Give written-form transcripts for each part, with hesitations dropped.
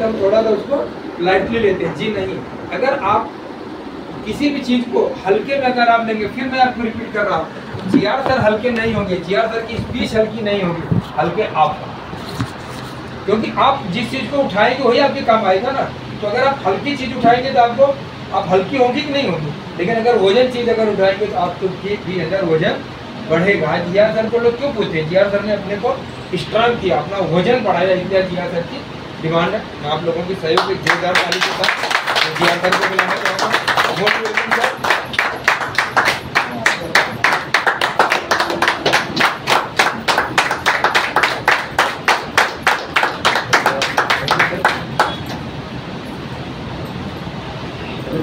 हम थोड़ा सा उसको लाइटली लेते हैं। जी नहीं, अगर आप किसी भी चीज को हल्के में अगर आप लेंगे, फिर मैं आपको रिपीट कर रहा हूँ, जीआर सर हल्के नहीं होंगे, जीआर सर की स्पीच हल्की नहीं होगी, हल्के आप, क्योंकि आप जिस चीज को उठाएंगे वही आपके काम आएगा ना। तो अगर आप हल्की चीज उठाएंगे तो आपको आप हल्की होगी कि नहीं होगी, लेकिन अगर वजन चीज अगर उठाएंगे तो आपको भी अंदर वजन बढ़ेगा। जीआर सर को लोग क्यों पूछते हैं, जीआर सर ने अपने को स्ट्रांग किया, अपना वजन बढ़ाया, इसलिए जीआर सर की डिमांड है। मैं आप लोगों की सहयोग की जोरदार ताली के साथ जीआर सर को बुलाना चाहूँगा।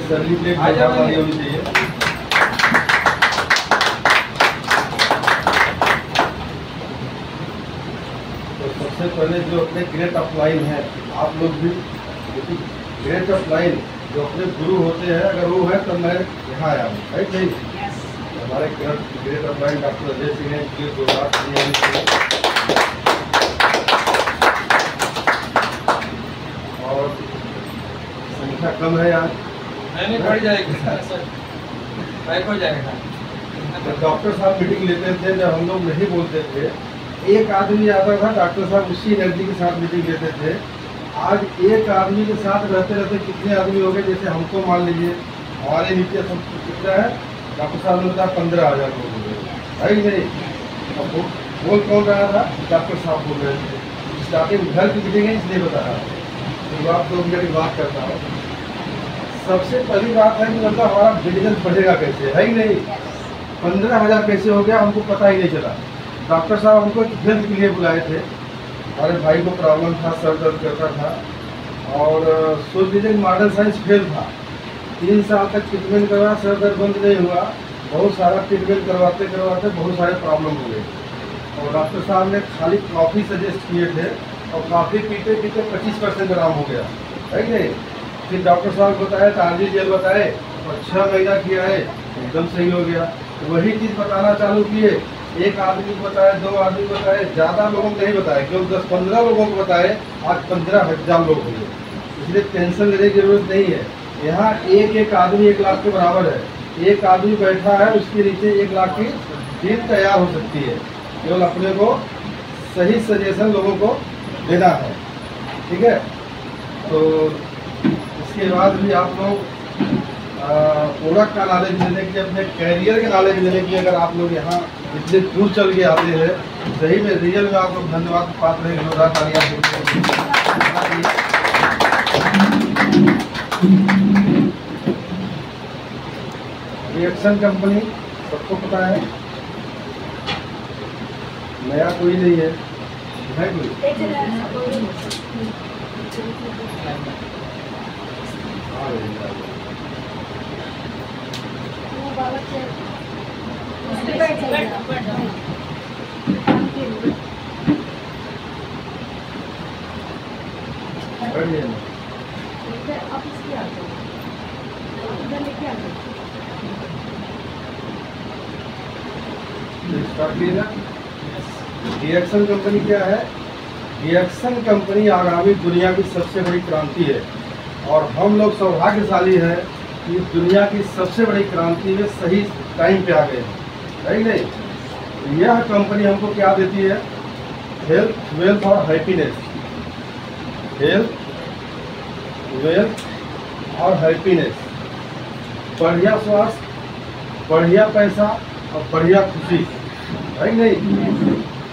सर्ली प्लेट होनी चाहिए। तो सबसे पहले जो अपने ग्रेट अपलाइन है, आप लोग भी ग्रेट अपलाइन जो अपने गुरु होते हैं, अगर वो है तो मैं यहाँ आया हूँ, है नहीं? हमारे great upline doctor Ajay Singh ने इसलिए 2 लाख और संख्या कम है आज, नहीं बढ़ जाएगी सर, बैक हो जाएगा। तो डॉक्टर साहब मीटिंग लेते थे, जब हम लोग नहीं बोलते थे, एक आदमी आता था, डॉक्टर साहब उसी एनर्जी के साथ मीटिंग लेते थे। आज एक आदमी के साथ रहते रहते कितने आदमी हो गए, जैसे हमको मान लीजिए हमारे नीचे सब कितना है, डॉक्टर साहब ने बताया 15,000 लोग हो गए, है ही नहीं। अब बोल कौन रहा था, डॉक्टर साहब बोल रहे थे। स्टार्टिंग घर की मीटिंग है इसलिए बता रहा है, तो आप 2 मिनट की बात करता हूँ। सबसे पहली बात है कि मतलब हमारा बिजनेस बढ़ेगा कैसे, है ही नहीं। 15,000 कैसे हो गया हमको पता ही नहीं चला। डॉक्टर साहब हमको हेल्थ के लिए बुलाए थे, हमारे भाई को प्रॉब्लम था, सर दर्द करता था और सोच लीजिए मॉडर्न साइंस फेल था। 3 साल तक ट्रीटमेंट करवा, सर दर्द बंद नहीं हुआ, बहुत सारा ट्रीटमेंट करवाते करवाते बहुत सारे प्रॉब्लम हो गए। और डॉक्टर साहब ने खाली कॉफ़ी सजेस्ट किए थे और कॉफ़ी पीते पीते 25% आराम हो गया, है कि नहीं। फिर डॉक्टर साहब बताए, टारजी जेल बताए और 6 महीना किया है, एकदम सही हो गया। तो वही चीज़ बताना चालू किए, एक आदमी को बताए, 2 आदमी को बताए, ज़्यादा लोगों को नहीं बताए, क्योंकि 10-15 लोगों को बताए, आज 15,000 लोग हुए। इसलिए टेंशन लेने की जरूरत नहीं है। यहाँ एक आदमी 1 लाख के बराबर है। एक आदमी बैठा है, उसके नीचे 1 लाख की टीम तैयार हो सकती है। केवल अपने को सही सजेशन लोगों को देना है, ठीक है। तो इसके बाद भी आप लोग प्रोडक्ट का नॉलेज लेने के लिए, अपने कैरियर के नॉलेज लेने के लिए, अगर आप लोग यहाँ इतने दूर चल के आते हैं, सही में रियल में आप लोग धन्यवाद पात्र हैं। जोरदार तालियां। रिएक्शन कंपनी सबको पता है, नया कोई नहीं है, कोई रिएक्शन कंपनी क्या है? रिएक्शन कंपनी आगामी दुनिया की सबसे बड़ी क्रांति है और हम लोग सौभाग्यशाली हैं कि दुनिया की सबसे बड़ी क्रांति में सही टाइम पे आ गए हैं, है नहीं। यह कंपनी हमको क्या देती है? हेल्थ, वेल्थ और हैप्पीनेस। हेल्थ, वेल्थ और हैप्पीनेस, बढ़िया स्वास्थ्य, बढ़िया पैसा और बढ़िया खुशी, है नहीं।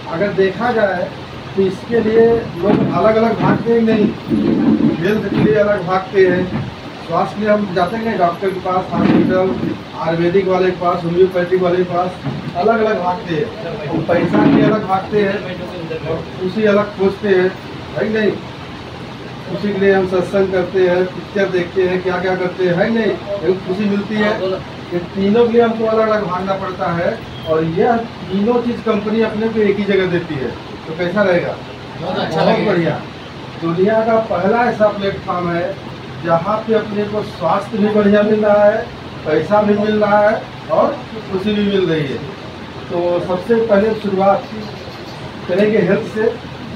अगर देखा जाए तो इसके लिए लोग अलग अलग भागते हैं नहीं, हेल्थ के लिए अलग भागते हैं, स्वास्थ्य के लिए हम जाते हैं डॉक्टर के पास, हॉस्पिटल, आयुर्वेदिक वाले के पास, होम्योपैथिक वाले के पास, अलग अलग भागते हैं। और पैसा के अलग भागते हैं और खुशी अलग खोजते हैं, है नहीं। खुशी के लिए हम सत्संग करते हैं, पिक्चर देखते हैं, क्या क्या करते हैं, है नहीं। खुशी मिलती है। ये तीनों के लिए हमको अलग अलग भागना पड़ता है और यह तीनों चीज़ कंपनी अपने को एक ही जगह देती है। तो कैसा रहेगा? बहुत बढ़िया। दुनिया का पहला ऐसा प्लेटफॉर्म है जहाँ पे अपने को स्वास्थ्य भी बढ़िया मिल रहा है, पैसा भी मिल रहा है और खुशी भी मिल रही है। तो सबसे पहले शुरुआत करेंगे हेल्थ से।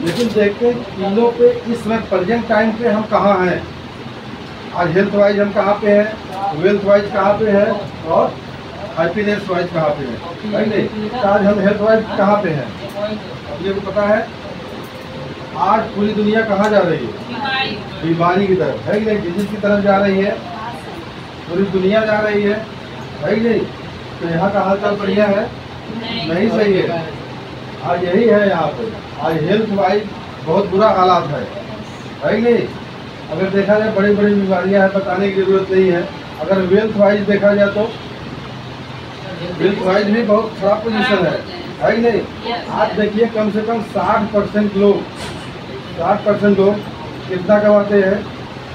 लेकिन देखते हैं तीनों पे इस समय प्रेजेंट टाइम पे हम कहाँ हैं। आज हेल्थ वाइज हम कहाँ पे हैं, वेल्थ वाइज कहाँ पे हैं और हैप्पीनेस वाइज कहाँ पे हैं, है नहीं। तो आज हम हेल्थ वाइज कहाँ पे हैं, अपने को पता है। आज पूरी दुनिया कहाँ जा रही है, बीमारी की तरफ, है कि नहीं, डिजीज की तरफ जा रही है, पूरी दुनिया जा रही है कि नहीं। तो यहाँ का हालचाल बढ़िया है, नहीं सही है। आज यही है यहाँ पे, आज हेल्थ वाइज बहुत बुरा हालात है कि नहीं। अगर देखा जाए बड़ी बड़ी बीमारियाँ हैं, बताने की जरूरत नहीं है। अगर वेल्थ वाइज देखा जाए तो वेल्थ वाइज भी बहुत खराब पोजीशन है कि नहीं। आज देखिए कम से कम 60% लोग कितना कमाते हैं,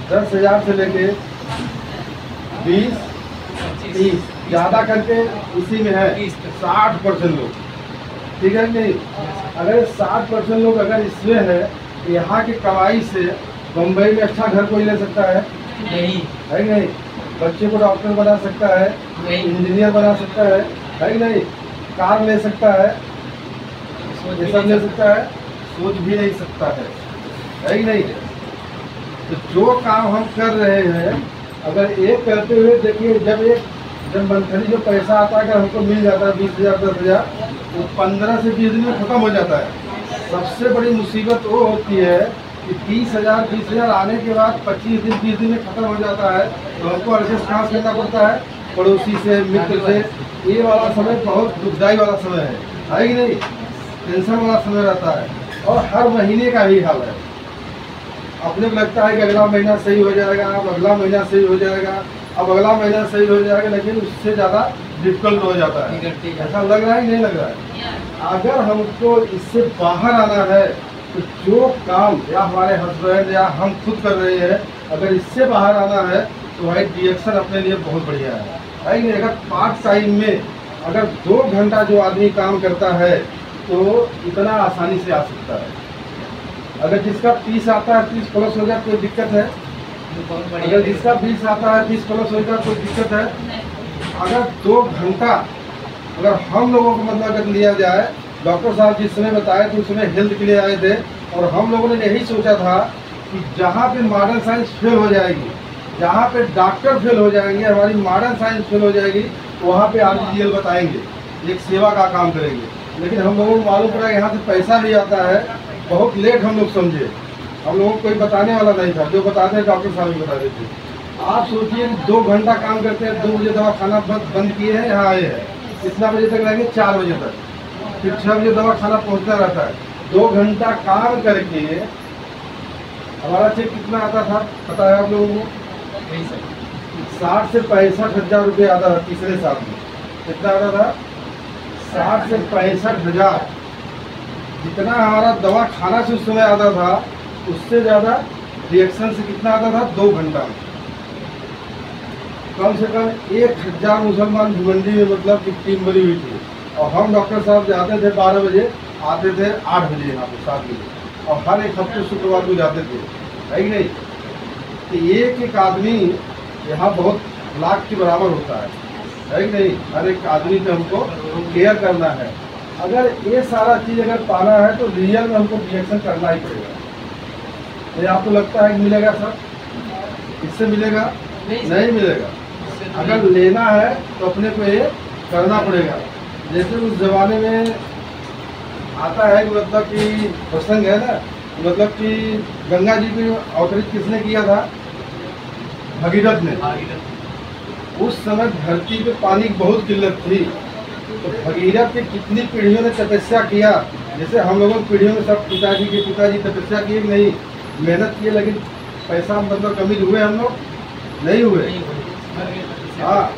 10,000 से लेके 20-30, ज़्यादा करके इसी में है 60% लोग, ठीक है नहीं। अगर 60% लोग अगर इसमें है, तो यहाँ की कमाई से बम्बई में अच्छा घर कोई ले सकता है नहीं, है नहीं। बच्चे को डॉक्टर बना सकता है, इंजीनियर बना सकता है कि नहीं। कार ले सकता है, ये सब ले सकता है, सोच भी नहीं सकता है कि नहीं। तो जो काम हम कर रहे हैं, अगर एक करते हुए देखिए, जब मंथली जो पैसा आता है अगर हमको मिल जाता है 20,000 10,000, वो 15 से 20 दिन में ख़त्म हो जाता है। सबसे बड़ी मुसीबत वो होती है कि 30,000 20,000 आने के बाद 25 दिन 20 दिन में ख़त्म हो जाता है। तो हमको एडजस्ट कहाँ से करना पड़ता है, पड़ोसी से, मित्र से। ये वाला समय बहुत दुखदायी वाला समय है कि नहीं, टेंशन वाला समय रहता है। और हर महीने का ही हाल है। अपने को लगता है कि अगला महीना सही हो जाएगा, अब अगला महीना सही हो जाएगा, अब अगला महीना सही हो जाएगा, लेकिन उससे ज़्यादा डिफिकल्ट हो जाता है। ऐसा लग रहा है नहीं लग रहा है। अगर हमको इससे बाहर आना है, तो जो काम या हमारे हस्बैंड या हम खुद कर रहे हैं, अगर इससे बाहर आना है तो भाई डायरेक्शन अपने लिए बहुत बढ़िया है नहीं। अगर पार्ट टाइम में अगर 2 घंटा जो आदमी काम करता है, तो इतना आसानी से आ सकता है। अगर जिसका 30 आता है, 30 प्लस हो जाए कोई दिक्कत है। अगर जिसका 20 आता है, 30 प्लस हो जाए कोई दिक्कत है। अगर 2 घंटा अगर हम लोगों को मतलब अगर लिया जाए, डॉक्टर साहब जिस समय बताए थे उस समय हेल्थ के लिए आए थे, और हम लोगों ने यही सोचा था कि जहाँ पे मॉडर्न साइंस फेल हो जाएगी, जहाँ पे डॉक्टर फेल हो जाएंगे, हमारी मॉडर्न साइंस फेल हो जाएगी, वहाँ पे RGL बताएंगे, एक सेवा का काम करेंगे। लेकिन हम लोगों को मालूम पड़ा यहाँ से पैसा भी आता है, बहुत लेट हम लोग समझे। हम लोगों को कोई बताने वाला नहीं था, जो बताते हैं डॉक्टर साहब ही बता देते। आप सोचिए 2 घंटा काम करते हैं, 2 बजे दवा खाना बंद किए हैं, यहाँ आए हैं, कितना बजे तक रहेंगे, 4 बजे तक, फिर 6 बजे दवा खाना पहुँचना रहता है। 2 घंटा काम करके हमारा चेक कितना आता था पता है आप लोगों को? 60 से 65,000 रुपये आता था। तीसरे साल में कितना आता था? 60 से 65,000। जितना हमारा दवा खाना से उस समय आता था, उससे ज़्यादा रिएक्शन से कितना आता था? 2 घंटा में कम से कम 1,000 मुसलमान भिवंडी में मतलब कि टीम बनी हुई थी। और हम डॉक्टर साहब जाते थे 12 बजे, आते थे 8 बजे यहाँ पे 7 बजे, और हर एक हफ्ते शुक्रवार को जाते थे, है कि नहीं। तो एक आदमी यहाँ बहुत लाख के बराबर होता है कि नहीं। हर एक आदमी पे हमको केयर करना है। अगर ये सारा चीज़ अगर पाना है तो रियल में हमको रिएक्शन करना ही पड़ेगा। ये आपको लगता है कि मिलेगा सर? इससे मिलेगा? नहीं मिलेगा। अगर लेना है तो अपने को ये करना पड़ेगा। जैसे उस ज़माने में आता है कि मतलब कि प्रसंग है ना, मतलब कि गंगा जी की अवतरित किसने किया था? भगीरथ ने। उस समय धरती पे पानी की बहुत किल्लत थी, तो भगीरथ की कितनी पीढ़ियों ने तपस्या किया। जैसे हम लोगों की पीढ़ियों में सब पिताजी के पिताजी तपस्या किए कि नहीं, मेहनत किए, लेकिन पैसा मतलब कमी हुए हम लोग नहीं हुए। हाँ,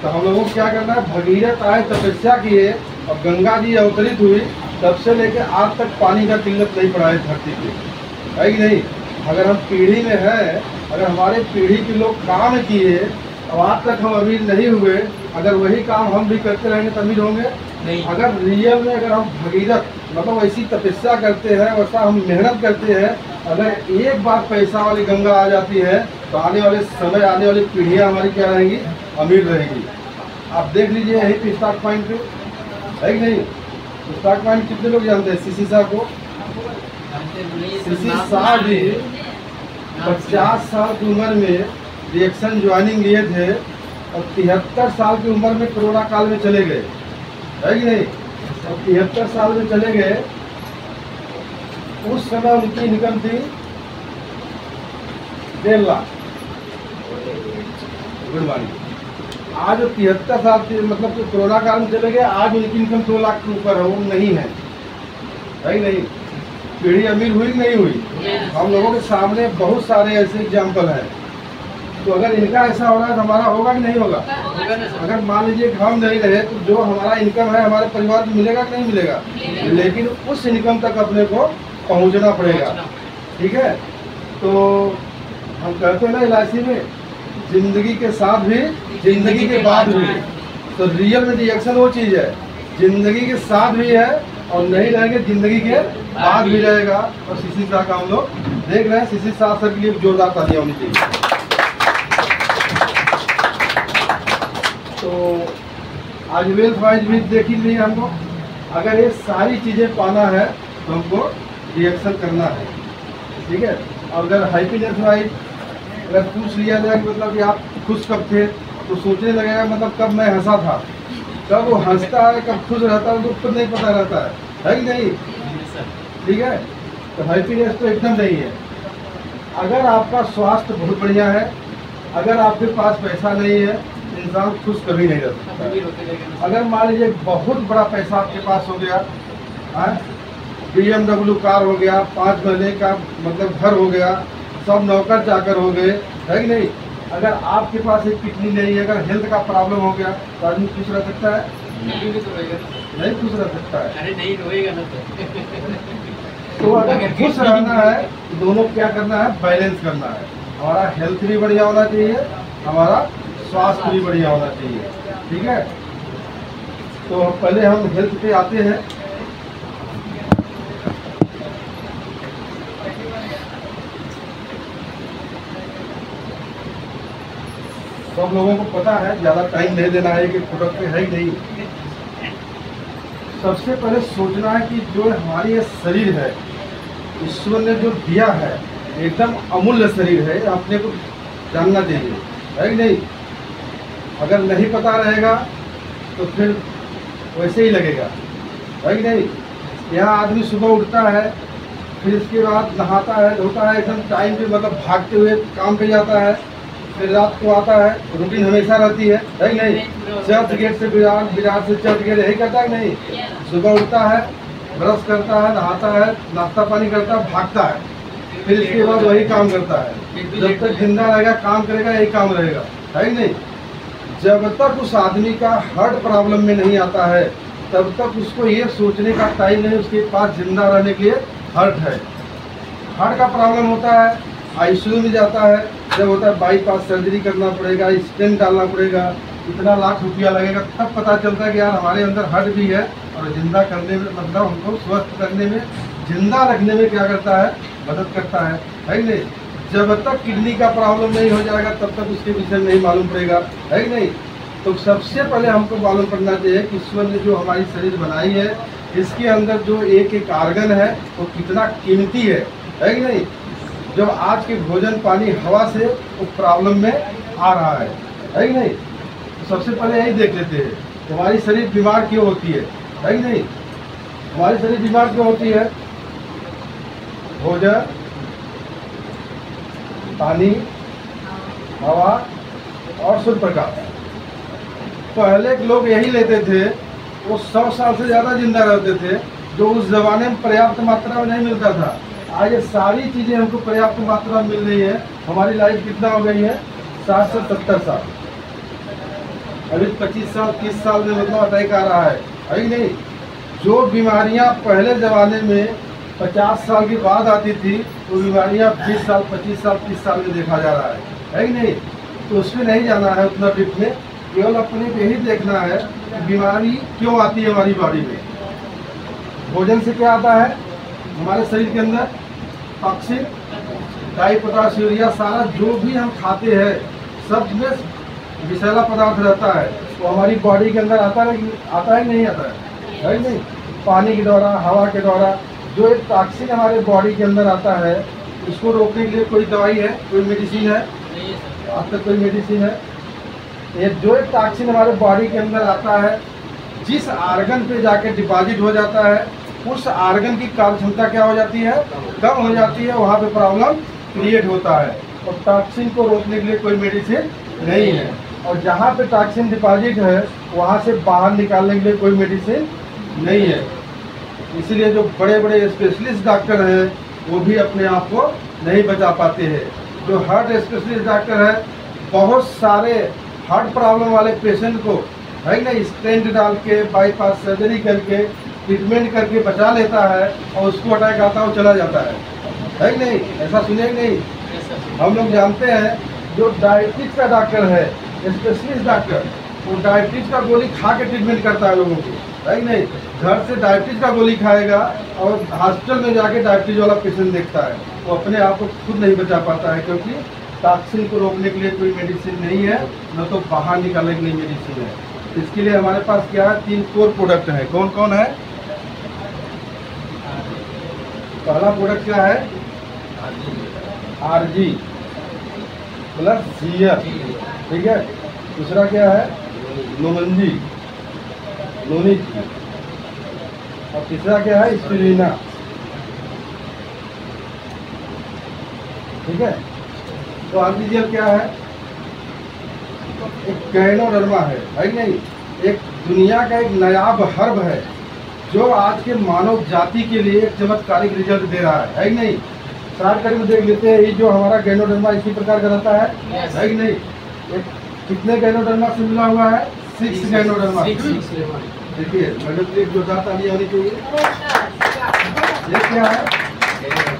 तो हम लोगों को क्या करना है? भगीरथ आए, तपस्या किए, और गंगा जी अवतरित हुई, तब से लेकर आज तक पानी का किल्लत नहीं पड़ा है धरती पे, है कि नहीं। अगर हम पीढ़ी में हैं, अगर हमारे पीढ़ी के लोग काम किए, अब आज तक हम अमीर नहीं हुए, अगर वही काम हम भी करते रहेंगे तो अमीर होंगे नहीं। अगर रियल में अगर हम भगीरथ मतलब ऐसी तपस्या करते हैं, वैसा हम मेहनत करते हैं, अगर एक बार पैसा वाली गंगा आ जाती है, तो आने वाले समय, आने वाली पीढ़ियाँ हमारी क्या रहेंगी? अमीर रहेगी। आप देख लीजिए यही पे स्टॉक पॉइंट पे, है कि नहीं। स्टॉक पॉइंट कितने लोग जानते हैं? सीसी साहब को सीसी साहब भी 50 साल की उम्र में रिएक्शन ज्वाइनिंग लिए थे और 73 साल की उम्र में कोरोना काल में चले गए, है कि नहीं? और 73 साल में चले गए, उस समय उनकी इनकम थी 1.5 लाख। Good morning. आज 73 साल के मतलब तो कोरोना काल में चले गए, आज उनकी इनकम 2 लाख के ऊपर है, वो नहीं है कि नहीं? पीढ़ी अमीर हुई कि नहीं हुई? हम लोगों के सामने बहुत सारे ऐसे एग्जाम्पल हैं। तो अगर इनका ऐसा हो रहा है तो हमारा होगा कि नहीं होगा? अगर मान लीजिए कि हम नहीं रहे तो जो हमारा इनकम है हमारे परिवार को मिलेगा कि नहीं मिलेगा? लेकिन उस इनकम तक अपने को पहुंचना पड़ेगा, ठीक है? तो हम कहते हैं ना इलायची में, जिंदगी के साथ भी जिंदगी के बाद भी। तो रियल में रिएक्शन वो चीज़ है, जिंदगी के साथ भी है और नहीं रहेंगे जिंदगी के बाद भी रहेगा। और सीसी शाह का हम लोग देख रहे हैं, सीसी शाह सर के लिए जोरदार तालियां होनी चाहिए। तो आज वेल्थ वाइज भी देख ही नहीं हमको, अगर ये सारी चीज़ें पाना है तो हमको रिएक्शन करना है, ठीक है? और अगर हैप्पीनेस वाइज अगर पूछ लिया जाए कि मतलब कि आप खुश कब थे, तो सोचने लगेगा मतलब कब मैं हंसा था, कब वो हंसता है, कब खुश रहता है, तो खुद नहीं पता रहता है कि नहीं? ठीक है? तो हैप्पीनेस तो एकदम नहीं है। अगर आपका स्वास्थ्य बहुत बढ़िया है, अगर आपके पास पैसा नहीं है, इंसान खुश कभी नहीं रह सकता। अगर मान लीजिए बहुत बड़ा पैसा आपके पास हो गया, BMW कार हो गया, 5 महले का मतलब घर हो गया, सब नौकर चाकर हो गए, है कि नहीं? अगर आपके पास एक किडनी नहीं है, अगर हेल्थ का प्रॉब्लम हो गया तो आदमी खुश रह सकता है? नहीं खुश रह सकता है। अरे नहीं रोएगा ना तो अगर खुश रहना है तो दोनों क्या करना है? बैलेंस करना है। हमारा हेल्थ भी बढ़िया होना चाहिए, हमारा स्वास्थ्य भी बढ़िया होना चाहिए, ठीक है? तो पहले हम हेल्थ पे आते हैं। सब लोगों को पता है, ज़्यादा टाइम नहीं देना है कि प्रोडक्ट पे है ही नहीं। सबसे पहले सोचना है कि जो हमारी ये शरीर है, ईश्वर ने जो दिया है एकदम अमूल्य शरीर है, अपने को जानना चाहिए, है कि नहीं? अगर नहीं पता रहेगा तो फिर वैसे ही लगेगा, है कि नहीं? यहाँ आदमी सुबह उठता है, फिर इसके बाद नहाता है, धोता है, एकदम टाइम पे मतलब भागते हुए काम पे जाता है, फिर रात को आता है, रूटीन हमेशा रहती है कि नहीं? चर्च गेट से विराट, विराट से चर्च गेट, यही करता है कि नहीं? सुबह उठता है, ब्रश करता है, नहाता है, नाश्ता पानी करता है, भागता है, फिर इसके बाद वही काम करता है। जब तक जिंदा रहेगा काम करेगा, यही काम रहेगा, है कि नहीं? जब तक उस आदमी का हार्ट प्रॉब्लम में नहीं आता है, तब तक उसको ये सोचने का टाइम नहीं उसके पास जिंदा रहने के लिए हार्ट है। हार्ट का प्रॉब्लम होता है, आईसीयू में जाता है, जब होता है बाईपास सर्जरी करना पड़ेगा, स्टेंट डालना पड़ेगा, इतना लाख रुपया लगेगा, तब पता चलता है कि यार हमारे अंदर हार्ट भी है। और जिंदा करने में मतलब हमको स्वस्थ करने में, जिंदा रखने में क्या करता है? मदद करता है कि नहीं? जब तक किडनी का प्रॉब्लम नहीं हो जाएगा तब तक उसके विषय में नहीं मालूम पड़ेगा, है कि नहीं? तो सबसे पहले हमको मालूम पड़ना चाहिए कि ईश्वर ने जो हमारी शरीर बनाई है, इसके अंदर जो एक एक आर्गन है वो कितना कीमती है कि नहीं? जब आज के भोजन पानी हवा से वो प्रॉब्लम में आ रहा है कि नहीं? तो सबसे पहले यही देख लेते हैं हमारी शरीर बीमार क्यों होती है कि नहीं? हमारी शरीर बीमार क्यों होती है? भोजन, पानी, हवा और सूर्य प्रकाश। पहले के लोग यही लेते थे, वो 100 साल से ज़्यादा जिंदा रहते थे, जो उस जमाने में पर्याप्त मात्रा में नहीं मिलता था। आज ये सारी चीज़ें हमको पर्याप्त मात्रा में मिल रही है। हमारी लाइफ कितना हो गई है? 60 से 70 साल। अभी 25 साल 30 साल में मतलब अटैक आ रहा है कि नहीं? जो बीमारियां पहले ज़माने में 50 साल के बाद आती थी, वो बीमारियां 20 साल 25 साल 30 साल में देखा जा रहा है कि नहीं? तो उसमें नहीं जाना है उतना डीप में, केवल अपने को यही देखना है कि बीमारी क्यों आती है हमारी बॉडी में। भोजन से क्या आता है हमारे शरीर के अंदर? टॉक्सिन, डाई पोटाश यूरिया, सारा जो भी हम खाते हैं सब में विषैला पदार्थ रहता है, वो हमारी बॉडी के अंदर आता है कि नहीं आता है कि नहीं? पानी के द्वारा, हवा के द्वारा, जो एक टॉक्सिन हमारे बॉडी के अंदर आता है, इसको रोकने के लिए कोई दवाई है, कोई मेडिसिन है? अब तक कोई मेडिसिन है? ये जो एक टॉक्सिन हमारे बॉडी के अंदर आता है, जिस आर्गन पे जाके डिपॉजिट हो जाता है, उस आर्गन की कार्य क्षमता क्या हो जाती है? कम हो जाती है, वहाँ पे प्रॉब्लम क्रिएट होता है। और टॉक्सिन को रोकने के लिए कोई मेडिसिन नहीं है। और जहाँ पे टॉक्सिन डिपॉजिट है, वहाँ से बाहर निकालने के लिए कोई मेडिसिन नहीं है। इसीलिए जो बड़े बड़े स्पेशलिस्ट डॉक्टर हैं, वो भी अपने आप को नहीं बचा पाते हैं। जो हार्ट स्पेशलिस्ट डॉक्टर है, बहुत सारे हार्ट प्रॉब्लम वाले पेशेंट को है ना स्टेंट डाल के, बाईपास सर्जरी करके, ट्रीटमेंट करके बचा लेता है, और उसको अटैक आता है, वो चला जाता है कि नहीं? ऐसा सुने कि नहीं? हम लोग जानते हैं जो डायबिटीज का डॉक्टर है, स्पेशलिस्ट डॉक्टर, वो डायबिटीज का गोली खा के ट्रीटमेंट करता है लोगों को, है कि नहीं? घर से डायबिटीज का गोली खाएगा और हॉस्पिटल में जाके डायबिटीज वाला पेशेंट देखता है, वो अपने आप को खुद नहीं बचा पाता है, क्योंकि टॉक्सिन को रोकने के लिए कोई मेडिसिन नहीं है, न तो बाहर निकालने के लिए मेडिसिन है। इसके लिए हमारे पास क्या है? 3 कोर प्रोडक्ट हैं। कौन कौन है? पहला प्रोडक्ट क्या है? आरजी प्लस जीएफ, ठीक है। दूसरा क्या है? नोमंजी, नोनिक, और तीसरा क्या है? स्पिरुलिना, ठीक है। तो आरजीजीएल क्या है? एक गैनोडर्मा है कि नहीं? एक दुनिया का एक नायाब हर्ब है, जो आज के मानव जाति के लिए एक चमत्कारिक रिजल्ट दे रहा है कि नहीं? शॉर्टकट में देख लेते हैं, ये जो हमारा गैनोडर्मा इसी प्रकार का रहता है कि नहीं? एक कितने गैनोडर्मा से मिला हुआ है? 6 गैनोडर्मा। देखिए मैडम, एक जोरदार ताली आनी चाहिए। ये क्या है?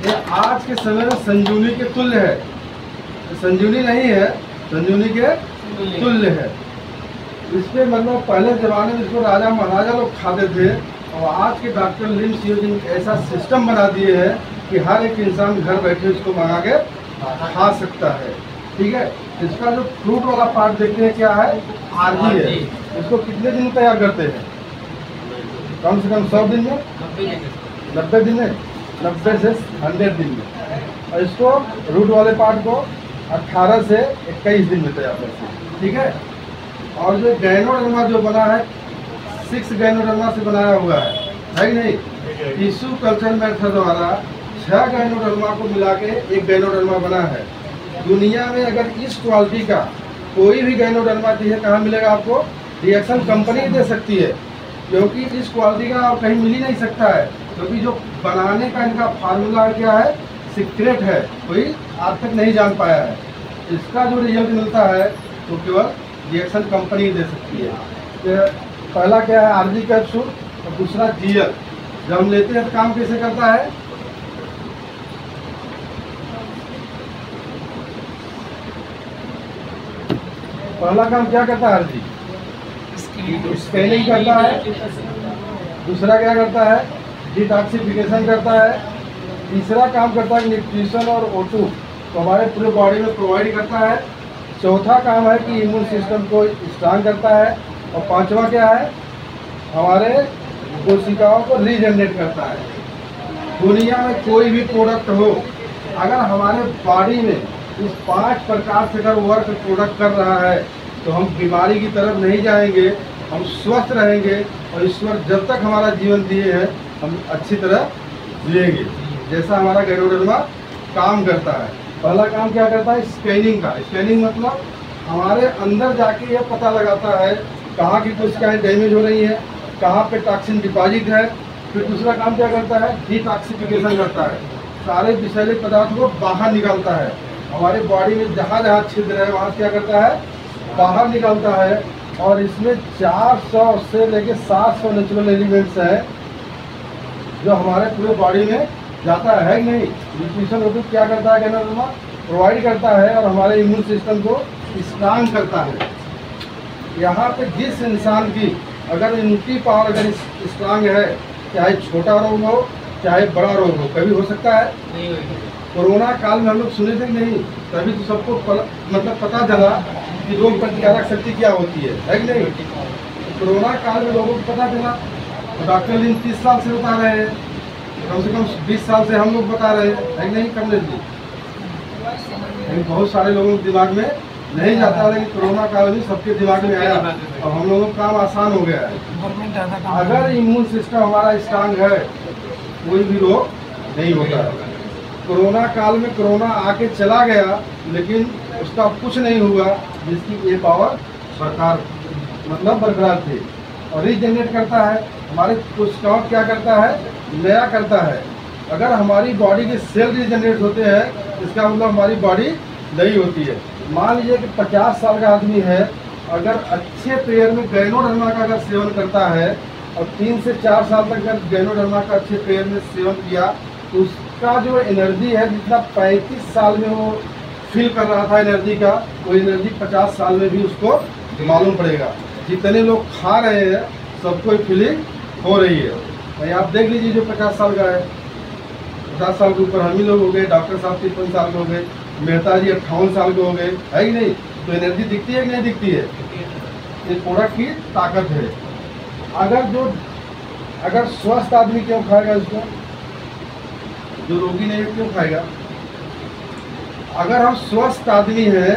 ये आज के समय में संजीवनी के तुल्य है। संजीवनी नहीं है, संजीवनी के तुल्य है। इसके मतलब पहले ज़माने में इसको राजा महाराजा लोग खाते थे, और आज के डॉक्टर लिम्स यूजिंग ऐसा सिस्टम बना दिए हैं कि हर एक इंसान घर बैठे इसको मंगा के खा सकता है, ठीक है। इसका जो फ्रूट वाला पार्ट देखते हैं क्या है? आरजी है। इसको कितने दिन में तैयार करते हैं? कम से कम 100 दिन में, 90 दिन में, 90 से 100 दिन में। और इसको रूट वाले पार्ट को 18 से 21 दिन में तैयार करते हैं, ठीक है। और जो गैनोडर्मा जो बना है, 6 गैनोडर्मा से बनाया हुआ है कि नहीं? टिश्यू कल्चर मेथड द्वारा 6 गैनोडर्मा को मिला के एक गैनोडर्मा बना है। दुनिया में अगर इस क्वालिटी का कोई भी गैनोडर्मा चाहिए, कहाँ मिलेगा आपको? रिएक्शन कंपनी दे सकती है, क्योंकि इस क्वालिटी का और कहीं मिल ही नहीं सकता है। क्योंकि जो बनाने का इनका फार्मूला क्या है? सीक्रेट है, कोई आज तक नहीं जान पाया है। इसका जो रिजल्ट मिलता है वो केवल रिएक्शन कंपनी दे सकती है। तो पहला क्या है? आरजी कैप्सूल, और दूसरा जीएल। जब हम लेते हैं तो काम कैसे करता है? पहला काम क्या करता है? आरजी स्कैनिंग करता है। दूसरा क्या करता है? डिटॉक्सिफिकेशन करता है। तीसरा काम करता है न्यूट्रिशन और O2 तो हमारे पूरे बॉडी में प्रोवाइड करता है। चौथा काम है कि इम्यून सिस्टम को स्ट्रांग करता है। और पांचवा क्या है? हमारे कोशिकाओं को रीजनरेट करता है। दुनिया में कोई भी प्रोडक्ट हो, अगर हमारे बॉडी में इस 5 प्रकार से अगर वर्क प्रोडक्ट कर रहा है, तो हम बीमारी की तरफ नहीं जाएंगे, हम स्वस्थ रहेंगे, और ईश्वर जब तक हमारा जीवन दिए हैं हम अच्छी तरह जिएंगे। जैसा हमारा गैनोडर्मा काम करता है। पहला काम क्या करता है? स्कैनिंग का। स्कैनिंग मतलब हमारे अंदर जाके ये पता लगाता है कहाँ की कोशिकाएं डैमेज हो रही हैं, कहाँ पे टॉक्सिन डिपॉजिट है। फिर दूसरा काम क्या करता है? डिटॉक्सिफिकेशन करता है, सारे विषैले पदार्थ को बाहर निकालता है। हमारे बॉडी में जहाँ जहाँ छिद्र है वहाँ क्या करता है? बाहर निकालता है। और इसमें 400 से लेके 700 नेचुरल एलिमेंट्स हैं जो हमारे पूरे बॉडी में जाता है कि नहीं। न्यूट्रिशन O2 क्या करता है? गैनोडर्मा प्रोवाइड करता है और हमारे इम्यून सिस्टम को स्ट्रांग करता है। यहाँ पे जिस इंसान की अगर इम्यूनिटी पावर अगर स्ट्रांग है, चाहे छोटा रोग हो चाहे बड़ा रोग हो, कभी हो सकता है? नहीं होगी। कोरोना काल में हम लोग सुने थे कि नहीं, तभी तो सबको मतलब पता चला कि रोग प्रतिकारक शक्ति क्या होती है कि नहीं। कोरोना काल में लोगों को पता चला, तो डॉक्टर लिन 30 साल से बता रहे हैं। कम से कम 20 साल से हम लोग बता रहे हैं, है कि नहीं कमलेश जी? लेकिन बहुत सारे लोगों के दिमाग में नहीं जाता, लेकिन कोरोना काल में सबके दिमाग में आया और हम लोगों का काम आसान हो गया है। अगर इम्यून सिस्टम हमारा स्ट्रांग है, कोई भी रोग नहीं होता है। कोरोना काल में कोरोना आके चला गया, लेकिन उसका कुछ नहीं हुआ, जिसकी ये पावर सरकार मतलब बरकरार थी और रीजनरेट करता है। हमारे कोशिकाओं क्या करता है, नया करता है। अगर हमारी बॉडी के सेल रीजनरेट होते हैं, इसका मतलब हमारी बॉडी नई होती है। मान लीजिए कि 50 साल का आदमी है, अगर अच्छे पेयर में गैनोडर्मा का अगर सेवन करता है और 3 से 4 साल तक अगर गैनोडर्मा का अच्छे पेयर में सेवन किया, तो उसका जो एनर्जी है, जितना 35 साल में वो फील कर रहा था एनर्जी का, वो एनर्जी 50 साल में भी उसको मालूम पड़ेगा। जितने लोग खा रहे हैं सबको फीलिंग हो रही है। भाई आप देख लीजिए, जो 50 साल का है, 50 साल के ऊपर हम ही लोग हो गए, डॉक्टर साहब 53 साल के हो गए, मेहता जी 58 साल के हो गए, है कि नहीं? तो एनर्जी दिखती है कि नहीं दिखती है? ये प्रोडक्ट की ताकत है। अगर स्वस्थ आदमी क्यों खाएगा इसको? जो रोगी नहीं है क्यों खाएगा? अगर हम स्वस्थ आदमी हैं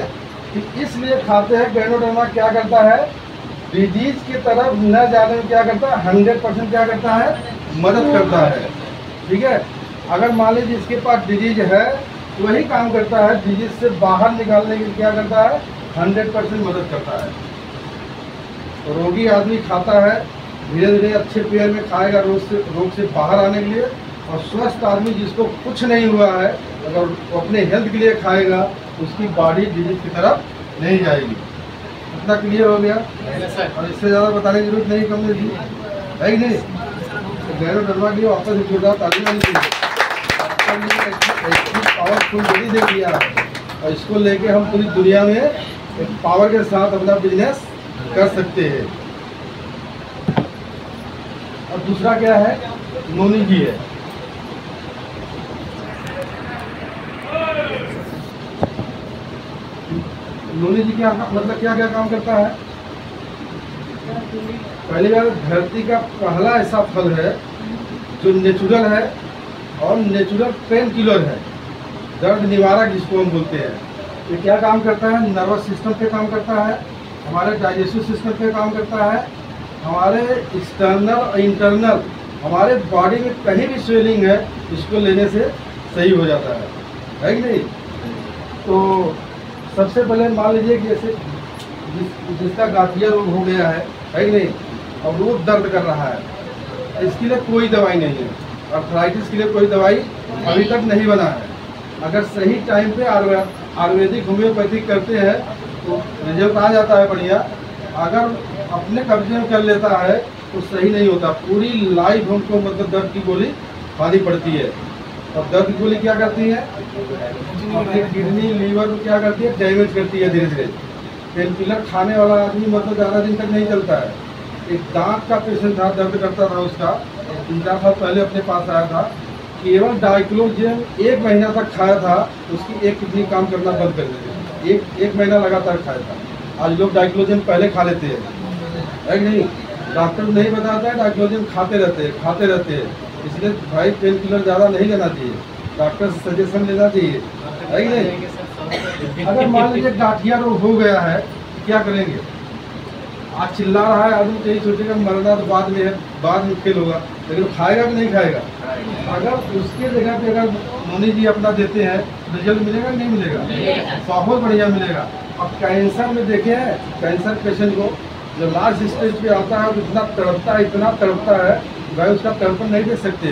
तो इसलिए खाते हैं। गैनोडर्मा क्या करता है, डिजीज की तरफ न जाने में क्या करता है, 100% क्या करता है, मदद करता है। ठीक है, अगर मान लीजिए इसके पास डिजीज है, वही काम करता है, डिजीज से बाहर निकालने के लिए क्या करता है, 100% मदद करता है। तो रोगी आदमी खाता है, धीरे धीरे अच्छे पेयर में खाएगा रोग से बाहर आने के लिए। और स्वस्थ आदमी जिसको कुछ नहीं हुआ है, अगर वो अपने हेल्थ के लिए खाएगा, उसकी बॉडी डिजीज की तरफ नहीं जाएगी। इतना क्लियर हो गया और इससे ज़्यादा बताने की जरूरत नहीं कमलेश जी, है कि नहीं? तो गैनोडर्मा की वापस एक जोरदार तारीफ आनी चाहिए। पावरफुल बॉडी दे दिया है और इसको लेके हम पूरी दुनिया में एक पावर के साथ अपना बिजनेस कर सकते हैं। और दूसरा क्या है, नोनी जी है। नोनी जी क्या मतलब क्या क्या काम करता है? पहली बार धरती का पहला ऐसा फल है जो नेचुरल है और नेचुरल पेन किलर है, दर्द निवारक जिसको हम बोलते हैं। ये क्या काम करता है, नर्वस सिस्टम पे काम करता है, हमारे डाइजेस्टिव सिस्टम पे काम करता है, हमारे एक्सटर्नल और इंटरनल हमारे बॉडी में कहीं भी स्वेलिंग है, इसको लेने से सही हो जाता है कि नहीं? तो सबसे पहले मान लीजिए कि जैसे जिसका गाठिया रोग हो गया है कि नहीं, और वो दर्द कर रहा है, इसके लिए कोई दवाई नहीं है। आर्थराइटिस के लिए कोई दवाई अभी तक नहीं बना है। अगर सही टाइम पे आयुर्वेदिक होम्योपैथिक करते हैं तो रिजल्ट आ जाता है बढ़िया। अगर अपने कब्जे में कर लेता है तो सही नहीं होता। पूरी लाइफ हमको मतलब दर्द की गोली खानी पड़ती है। और दर्द की गोली क्या करती है, अपनी किडनी लीवर को क्या करती है, डैमेज करती है धीरे धीरे। पेन किलर खाने वाला आदमी मतलब ज़्यादा दिन तक नहीं चलता है। एक दांत का पेशेंट था, दर्द करता था, उसका 3-4 साल पहले अपने पास आया था। केवल डाइक्लोजिन 1 महीना तक खाया था, उसकी एक किडनी काम करना बंद कर दी थी। एक महीना लगातार खाया था। आज लोग डाइक्लोजिन पहले खा लेते हैं, है कि नहीं? डॉक्टर नहीं बताता है, डाइक्लोजिन खाते रहते हैं। इसलिए भाई पेन किलर ज़्यादा नहीं लेना चाहिए, डॉक्टर से सजेशन लेना चाहिए, है कि नहीं? अगर मान लीजिए गाठिया रोग हो गया है, क्या करेंगे? आज चिल्ला रहा है आदमी, तो यही सोचेगा मरना तो बाद में है, बाद में फेल होगा, लेकिन वो खाएगा कि नहीं खाएगा? अगर उसके जगह पे अगर नोनी जी अपना देते हैं, रिजल्ट मिलेगा कि नहीं मिलेगा? बहुत बढ़िया मिलेगा। अब कैंसर में देखे हैं, कैंसर पेशेंट को जब लास्ट स्टेज पे आता है तो इतना तड़पता है, भाई उसका तड़पन नहीं दे सकते,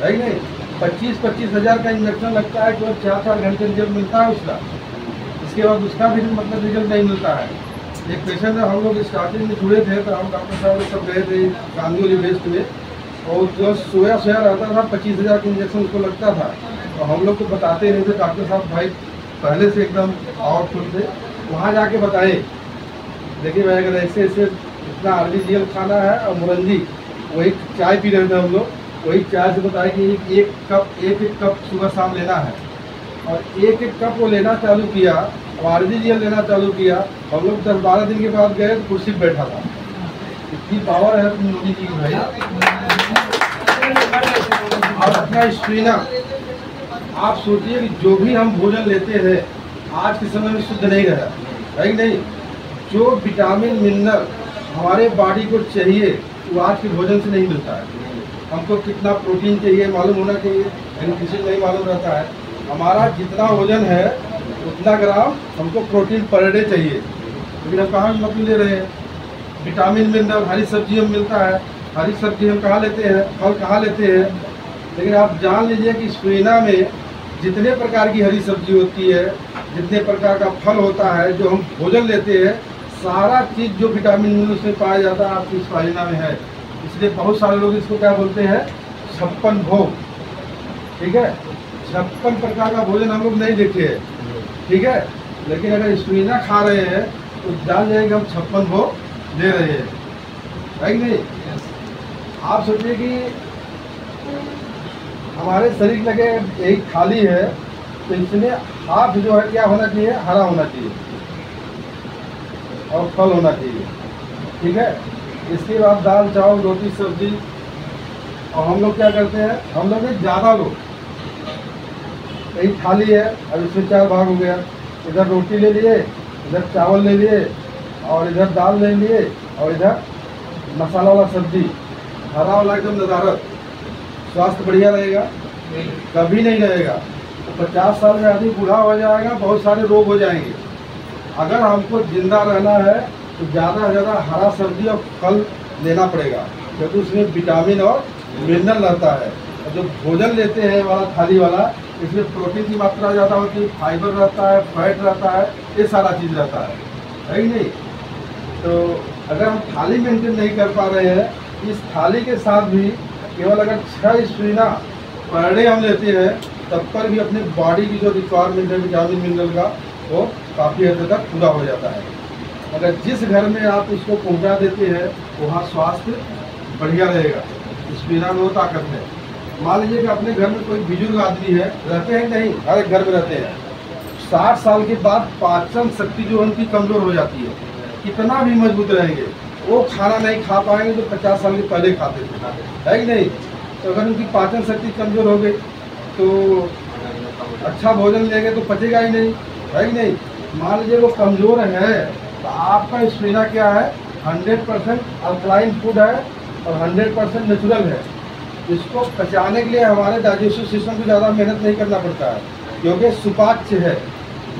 है कि नहीं? 25-25 हज़ार का इंजेक्शन लगता है, केवल 4-4 घंटे रिजल्ट मिलता है उसका। इसके बाद उसका भी मतलब रिजल्ट नहीं मिलता है। एक पेशेंट है, हम लोग स्टार्टिंग में जुड़े थे तो हम डॉक्टर साहब सब गए थे कांदूली वेस्ट में, और जो सोया रहता था 25,000 का इंजेक्शन उसको लगता था। तो हम लोग तो बताते नहीं थे, डॉक्टर साहब भाई पहले से एकदम पावरफुल थे, वहाँ जाके बताए देखिए भाई अगर ऐसे इतना RBGL खाना है और मुरंजी, वही चाय पी रहे थे हम लोग, वही चाय से बताया कि एक कप सुबह शाम लेना है। और एक कप वो लेना चालू किया और RBGL लेना चालू किया। हम लोग 10-12 दिन के बाद गए तो कुर्सी पर बैठा था। इतनी पावर है नोनी जी की भाई। और अपना स्पिना, आप सोचिए कि जो भी हम भोजन लेते हैं आज के समय में शुद्ध नहीं रहा है कि नहीं। जो विटामिन मिनरल हमारे बॉडी को चाहिए वो आज के भोजन से नहीं मिलता है। हमको कितना प्रोटीन चाहिए मालूम होना चाहिए, लेकिन किसी को नहीं मालूम रहता है। हमारा जितना वजन है उतना ग्राम हमको प्रोटीन पर डे चाहिए, लेकिन हम कहाँ मतलब ले रहे हैं। विटामिन मिनरल हरी सब्जी में मिलता है, हरी सब्जी हम कहाँ लेते हैं, फल कहाँ लेते हैं। लेकिन आप जान लीजिए कि स्पिना में जितने प्रकार की हरी सब्जी होती है, जितने प्रकार का फल होता है, जो हम भोजन लेते हैं, सारा चीज़ जो विटामिन मिनरल उसमें पाया जाता है आपकी स्पिना में है। इसलिए बहुत सारे लोग इसको क्या बोलते हैं, 56 भोग। ठीक है, 56 प्रकार का भोजन हम लोग नहीं देखे हैं, ठीक है। लेकिन अगर स्पिना खा रहे हैं तो जान जाएंगे हम 56 भोग ले रहे हैं, है कि नहीं। आप सोचिए कि हमारे शरीर लगे एक थाली है तो इसमें हाथ जो है क्या होना चाहिए, हरा होना चाहिए और फल होना चाहिए, ठीक है। इसके बाद दाल चावल रोटी सब्जी। और हम लोग क्या करते हैं, हम लोग में ज़्यादा लोग, एक थाली है अब इसमें 4 भाग हो गया, इधर रोटी ले लिए, इधर चावल ले लिए और इधर दाल ले लिए और इधर मसाला वाला सब्जी, हरा वाला एकदम नज़ारत। स्वास्थ्य बढ़िया रहेगा, कभी नहीं रहेगा। तो 50 साल में आदमी बूढ़ा हो जाएगा, बहुत सारे रोग हो जाएंगे। अगर हमको जिंदा रहना है तो ज़्यादा से ज़्यादा हरा सब्जी और फल लेना पड़ेगा, क्योंकि उसमें विटामिन और मिनरल रहता है। और जो भोजन लेते हैं वाला थाली वाला, इसमें प्रोटीन की मात्रा ज़्यादा होती है, फाइबर रहता है, फैट रहता है, ये सारा चीज़ रहता है कि नहीं। तो अगर हम थाली मेंटेन नहीं कर पा रहे हैं, इस थाली के साथ भी केवल अगर 6 स्पिना पर डे हम लेते हैं, तब पर भी अपने बॉडी की जो रिक्वायरमेंट है विटामिन मिनरल का, वो काफ़ी हद तक पूरा हो जाता है। अगर जिस घर में आप इसको पहुंचा देते हैं वहाँ स्वास्थ्य बढ़िया रहेगा। स्पिना में वो ताकत है। मान लीजिए कि अपने घर में कोई बुजुर्ग आदमी है, रहते हैं नहीं, हर एक घर में रहते हैं, 60 साल के बाद पाचन शक्ति जो उनकी कमज़ोर हो जाती है। कितना भी मजबूत रहेंगे, वो खाना नहीं खा पाएंगे जो 50 साल के पहले खाते थे, है कि नहीं। तो अगर उनकी पाचन शक्ति कमज़ोर हो गई तो अच्छा भोजन लेंगे तो पचेगा ही नहीं, है कि नहीं। मान लीजिए वो कमज़ोर है तो आपका स्पिना क्या है, 100% अल्कलाइन फूड है और 100% नेचुरल है। इसको पचाने के लिए हमारे डाइजेस्टिव सिस्टम को ज़्यादा मेहनत नहीं करना पड़ता है, क्योंकि सुपाच्य है,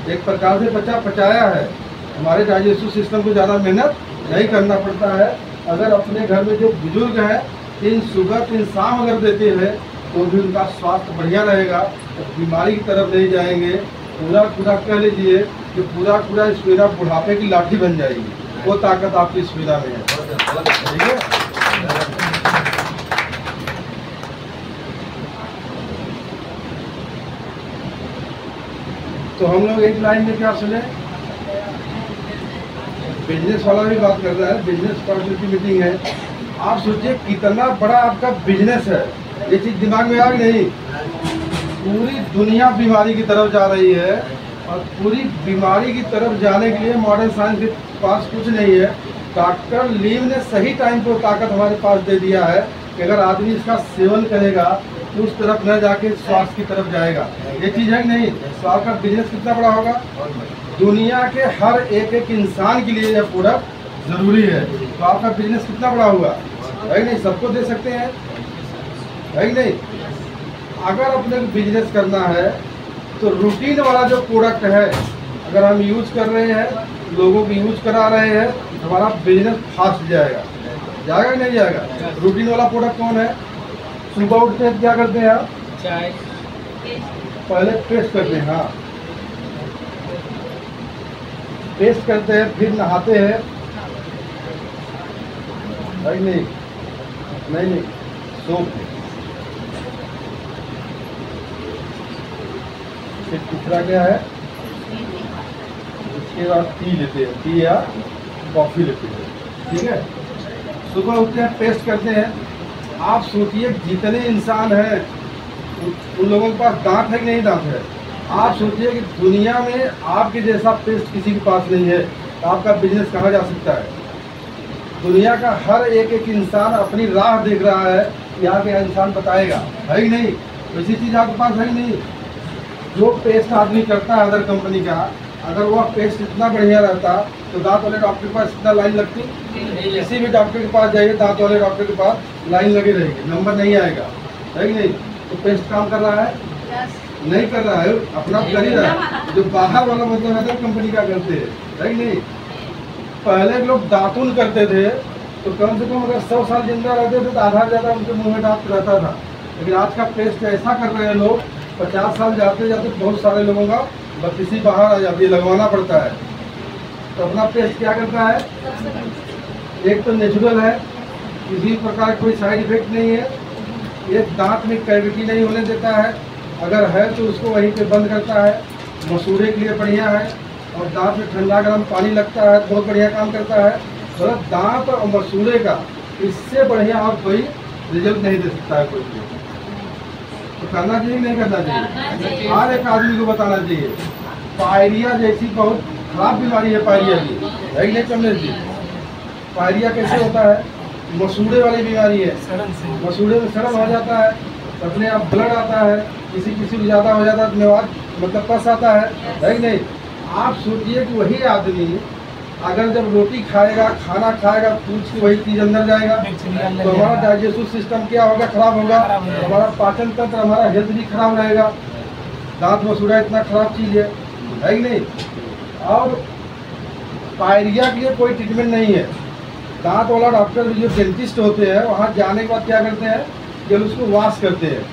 एक प्रकार से पचाया है। हमारे डाइजेस्टिव सिस्टम को ज़्यादा मेहनत नहीं करना पड़ता है। अगर अपने घर में जो बुजुर्ग हैं, 3 सुबह 3 शाम अगर देते हैं तो भी उनका स्वास्थ्य बढ़िया रहेगा, तो बीमारी की तरफ नहीं जाएंगे। पूरा कह लीजिए कि पूरा स्पिना बुढ़ापे की लाठी बन जाएगी, वो ताकत आपकी स्पिना में है, ठीक है। तो हम लोग एक लाइन में क्या सुने, बिजनेस वाला भी बात कर रहा है, बिजनेस पार्टनर की मीटिंग है। आप सोचिए कितना बड़ा आपका बिजनेस है, ये चीज़ दिमाग में आ गई नहीं। पूरी दुनिया बीमारी की तरफ जा रही है और पूरी बीमारी की तरफ जाने के लिए मॉडर्न साइंस के पास कुछ नहीं है। डॉक्टर लीव ने सही टाइम पर ताकत हमारे पास दे दिया है कि अगर आदमी इसका सेवन करेगा तो उस तरफ न जाके स्वास्थ्य की तरफ जाएगा। ये चीज़ है कि नहीं। तो आपका बिजनेस कितना बड़ा होगा, दुनिया के हर एक इंसान के लिए यह प्रोडक्ट ज़रूरी है। तो आपका बिजनेस कितना बड़ा हुआ, है कि नहीं, सबको दे सकते हैं, है कि नहीं। अगर अपने को बिजनेस करना है तो रूटीन वाला जो प्रोडक्ट है अगर हम यूज कर रहे हैं, लोगों को यूज करा रहे हैं, हमारा बिजनेस फास्ट जाएगा कि नहीं जाएगा। रूटीन वाला प्रोडक्ट कौन है, सुबह उठते हैं क्या करते हैं आप, चाय पहले पेस्ट करते हैं, हाँ पेस्ट करते हैं, फिर नहाते हैं, नहीं सोप। फिर तीसरा क्या है, इसके बाद टी लेते हैं, टी या कॉफ़ी लेते हैं, ठीक है। सुबह उठते हैं, पेस्ट करते हैं। आप सोचिए जितने इंसान हैं उन लोगों के पास दांत है कि नहीं दांत है। आप सोचिए कि दुनिया में आपके जैसा पेस्ट किसी के पास नहीं है, तो आपका बिजनेस कहाँ जा सकता है। दुनिया का हर एक इंसान अपनी राह देख रहा है कि आगे इंसान बताएगा, है ही नहीं? वैसी चीज़ आपके पास है ही नहीं। जो पेस्ट आदमी करता है अदर कंपनी का, अगर वह पेस्ट इतना बढ़िया रहता तो दांत वाले डॉक्टर के पास इतना लाइन लगती? किसी भी डॉक्टर के पास जाइए, दांत वाले डॉक्टर के पास लाइन लगी रहेगी, नंबर नहीं आएगा, है कि नहीं? तो पेस्ट काम कर रहा है? नहीं कर रहा है, अपना कर ही रहा है। जो बाहर वाला मतलब अदर कंपनी का करते हैं, है कि नहीं? पहले लोग दातुन करते थे तो कम से कम अगर 100 साल जिंदा रहते थे तो आधा ज़्यादा उनके मुंह में दांत रहता था। लेकिन आज का पेस्ट ऐसा कर रहे हैं लोग, 50 साल जाते जाते बहुत सारे लोगों का बत्तीसी बाहर आ जाती है, लगवाना पड़ता है। तो अपना पेस्ट क्या करता है? एक तो नेचुरल है, किसी प्रकार कोई साइड इफेक्ट नहीं है, एक दांत में कैविटी नहीं होने देता है, अगर है तो उसको वहीं पे बंद करता है, मसूड़े के लिए बढ़िया है, और दांत में ठंडा गर्म पानी लगता है, बहुत बढ़िया काम करता है। मतलब दांत और मसूड़े का इससे बढ़िया और कोई रिजल्ट नहीं दे सकता है कोई भी। तो करना चाहिए नहीं करना चाहिए? हर एक आदमी को बताना चाहिए। पायरिया जैसी बहुत खराब बीमारी है पायरिया की, है कि नहीं कमलेश जी? पायरिया कैसे होता है? मसूड़े वाली बीमारी है, मसूड़े में सड़न हो जाता है, अपने आप ब्लड आता है, किसी किसी को ज़्यादा हो जाता है, मेवाड़ मतलब पस आता है कि नहीं? आप सोचिए कि वही आदमी अगर जब रोटी खाएगा, खाना खाएगा, पूछ के वही चीज़ अंदर जाएगा तो हमारा डाइजेस्टिव सिस्टम क्या होगा? खराब होगा। हमारा पाचन तंत्र, हमारा हेल्थ भी खराब रहेगा। दांत मसूड़ा इतना खराब चीज़ है कि नहीं? और पायरिया के लिए कोई ट्रीटमेंट नहीं है। दांत वाला डॉक्टर जो डेंटिस्ट होते हैं वहाँ जाने के बाद क्या करते हैं? जब उसको वॉश करते हैं,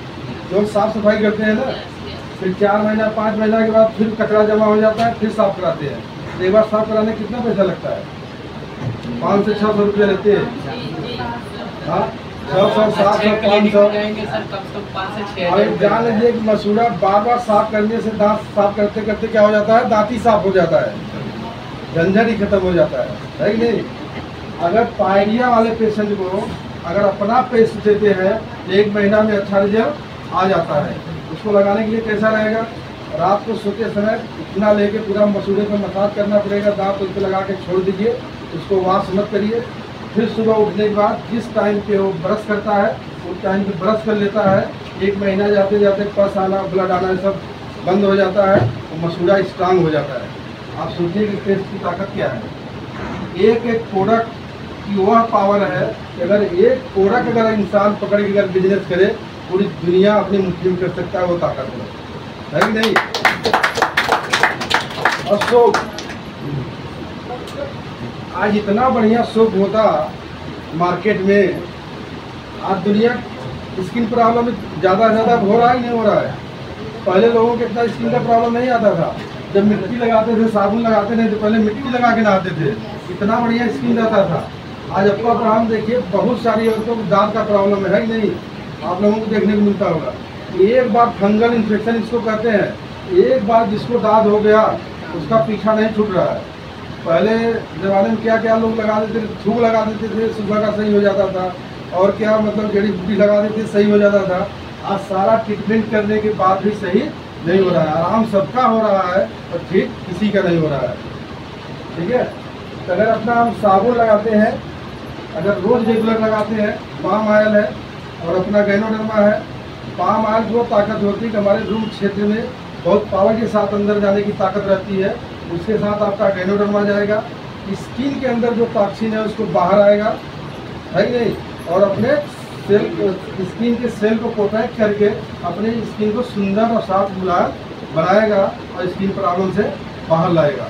लोग साफ सफाई करते हैं ना, फिर 4 महीना 5 महीना के बाद फिर कचरा जमा हो जाता है, फिर साफ कराते हैं। एक बार साफ कराने कितना पैसा लगता है? 500 से 600 रुपये लेते हैं। हाँ, 600 700 500। और जान लीजिए कि मसूड़ा बार बार साफ करने से दांत साफ करते करते क्या हो जाता है? दांत ही साफ हो जाता है, झंझट ही खत्म हो जाता है कि नहीं? अगर पायरिया वाले पेशेंट को अगर अपना पेस्ट देते हैं 1 महीना में अच्छा रिजल्ट आ जाता है। उसको लगाने के लिए कैसा रहेगा? रात को सोते समय इतना लेके पूरा मसूड़े पर मसाज करना पड़ेगा, दांत उस पर लगा के छोड़ दीजिए, उसको वॉश मत करिए। फिर सुबह उठने के बाद जिस टाइम पे वो ब्रश करता है उस टाइम पे ब्रश कर लेता है। 1 महीना जाते जाते पस आना, ब्लड आना सब बंद हो जाता है और मसूड़ा स्ट्रांग हो जाता है। आप सोचिए कि पेस्ट की ताकत क्या है। एक एक प्रोडक्ट की वह पावर है कि अगर एक प्रोडक्ट अगर इंसान पकड़ के अगर बिजनेस करे, पूरी दुनिया अपनी मुट्ठी में कर सकता है, वो ताकत है कि नहीं? और सोप, आज इतना बढ़िया सोप होता मार्केट में, आज दुनिया स्किन प्रॉब्लम ज़्यादा हो रहा है, नहीं हो रहा है? पहले लोगों को इतना स्किन का प्रॉब्लम नहीं आता था। जब मिट्टी लगाते थे, साबुन लगाते थे, तो पहले मिट्टी लगा के नहाते थे, इतना बढ़िया स्किन रहता था। आज अप्पा हम देखिए, बहुत सारी औरतों को दांत का प्रॉब्लम है कि नहीं? आप लोगों को देखने को मिलता होगा। एक बार फंगल इन्फेक्शन इसको कहते हैं, एक बार जिसको दांत हो गया उसका पीछा नहीं छूट रहा है। पहले ज़माने में क्या क्या लोग लगा देते थे? थूक लगा देते थे, सुबह का सही हो जाता था, और क्या मतलब जड़ी बूटी लगा देते सही हो जाता था। आज सारा ट्रीटमेंट करने के बाद भी सही नहीं हो रहा है। आराम सबका हो रहा है और ठीक किसी का नहीं हो रहा है। ठीक है, तो अगर अपना हम साबुन लगाते हैं, अगर रोज़ रेगुलर लगाते हैं, पाम ऑयल है और अपना गैनोडर्मा है। पाम ऑयल जो ताकत होती है कि हमारे रूम क्षेत्र में बहुत पावर के साथ अंदर जाने की ताकत रहती है, उसके साथ आपका गैनोडर्मा जाएगा, स्किन के अंदर जो टॉक्सिन है उसको बाहर आएगा, है कि नहीं? और अपने सेल, स्किन के सेल को प्रोटेक्ट करके अपने स्किन को सुंदर और साफ मुलायम बनाएगा और स्किन प्रॉब्लम से बाहर लाएगा।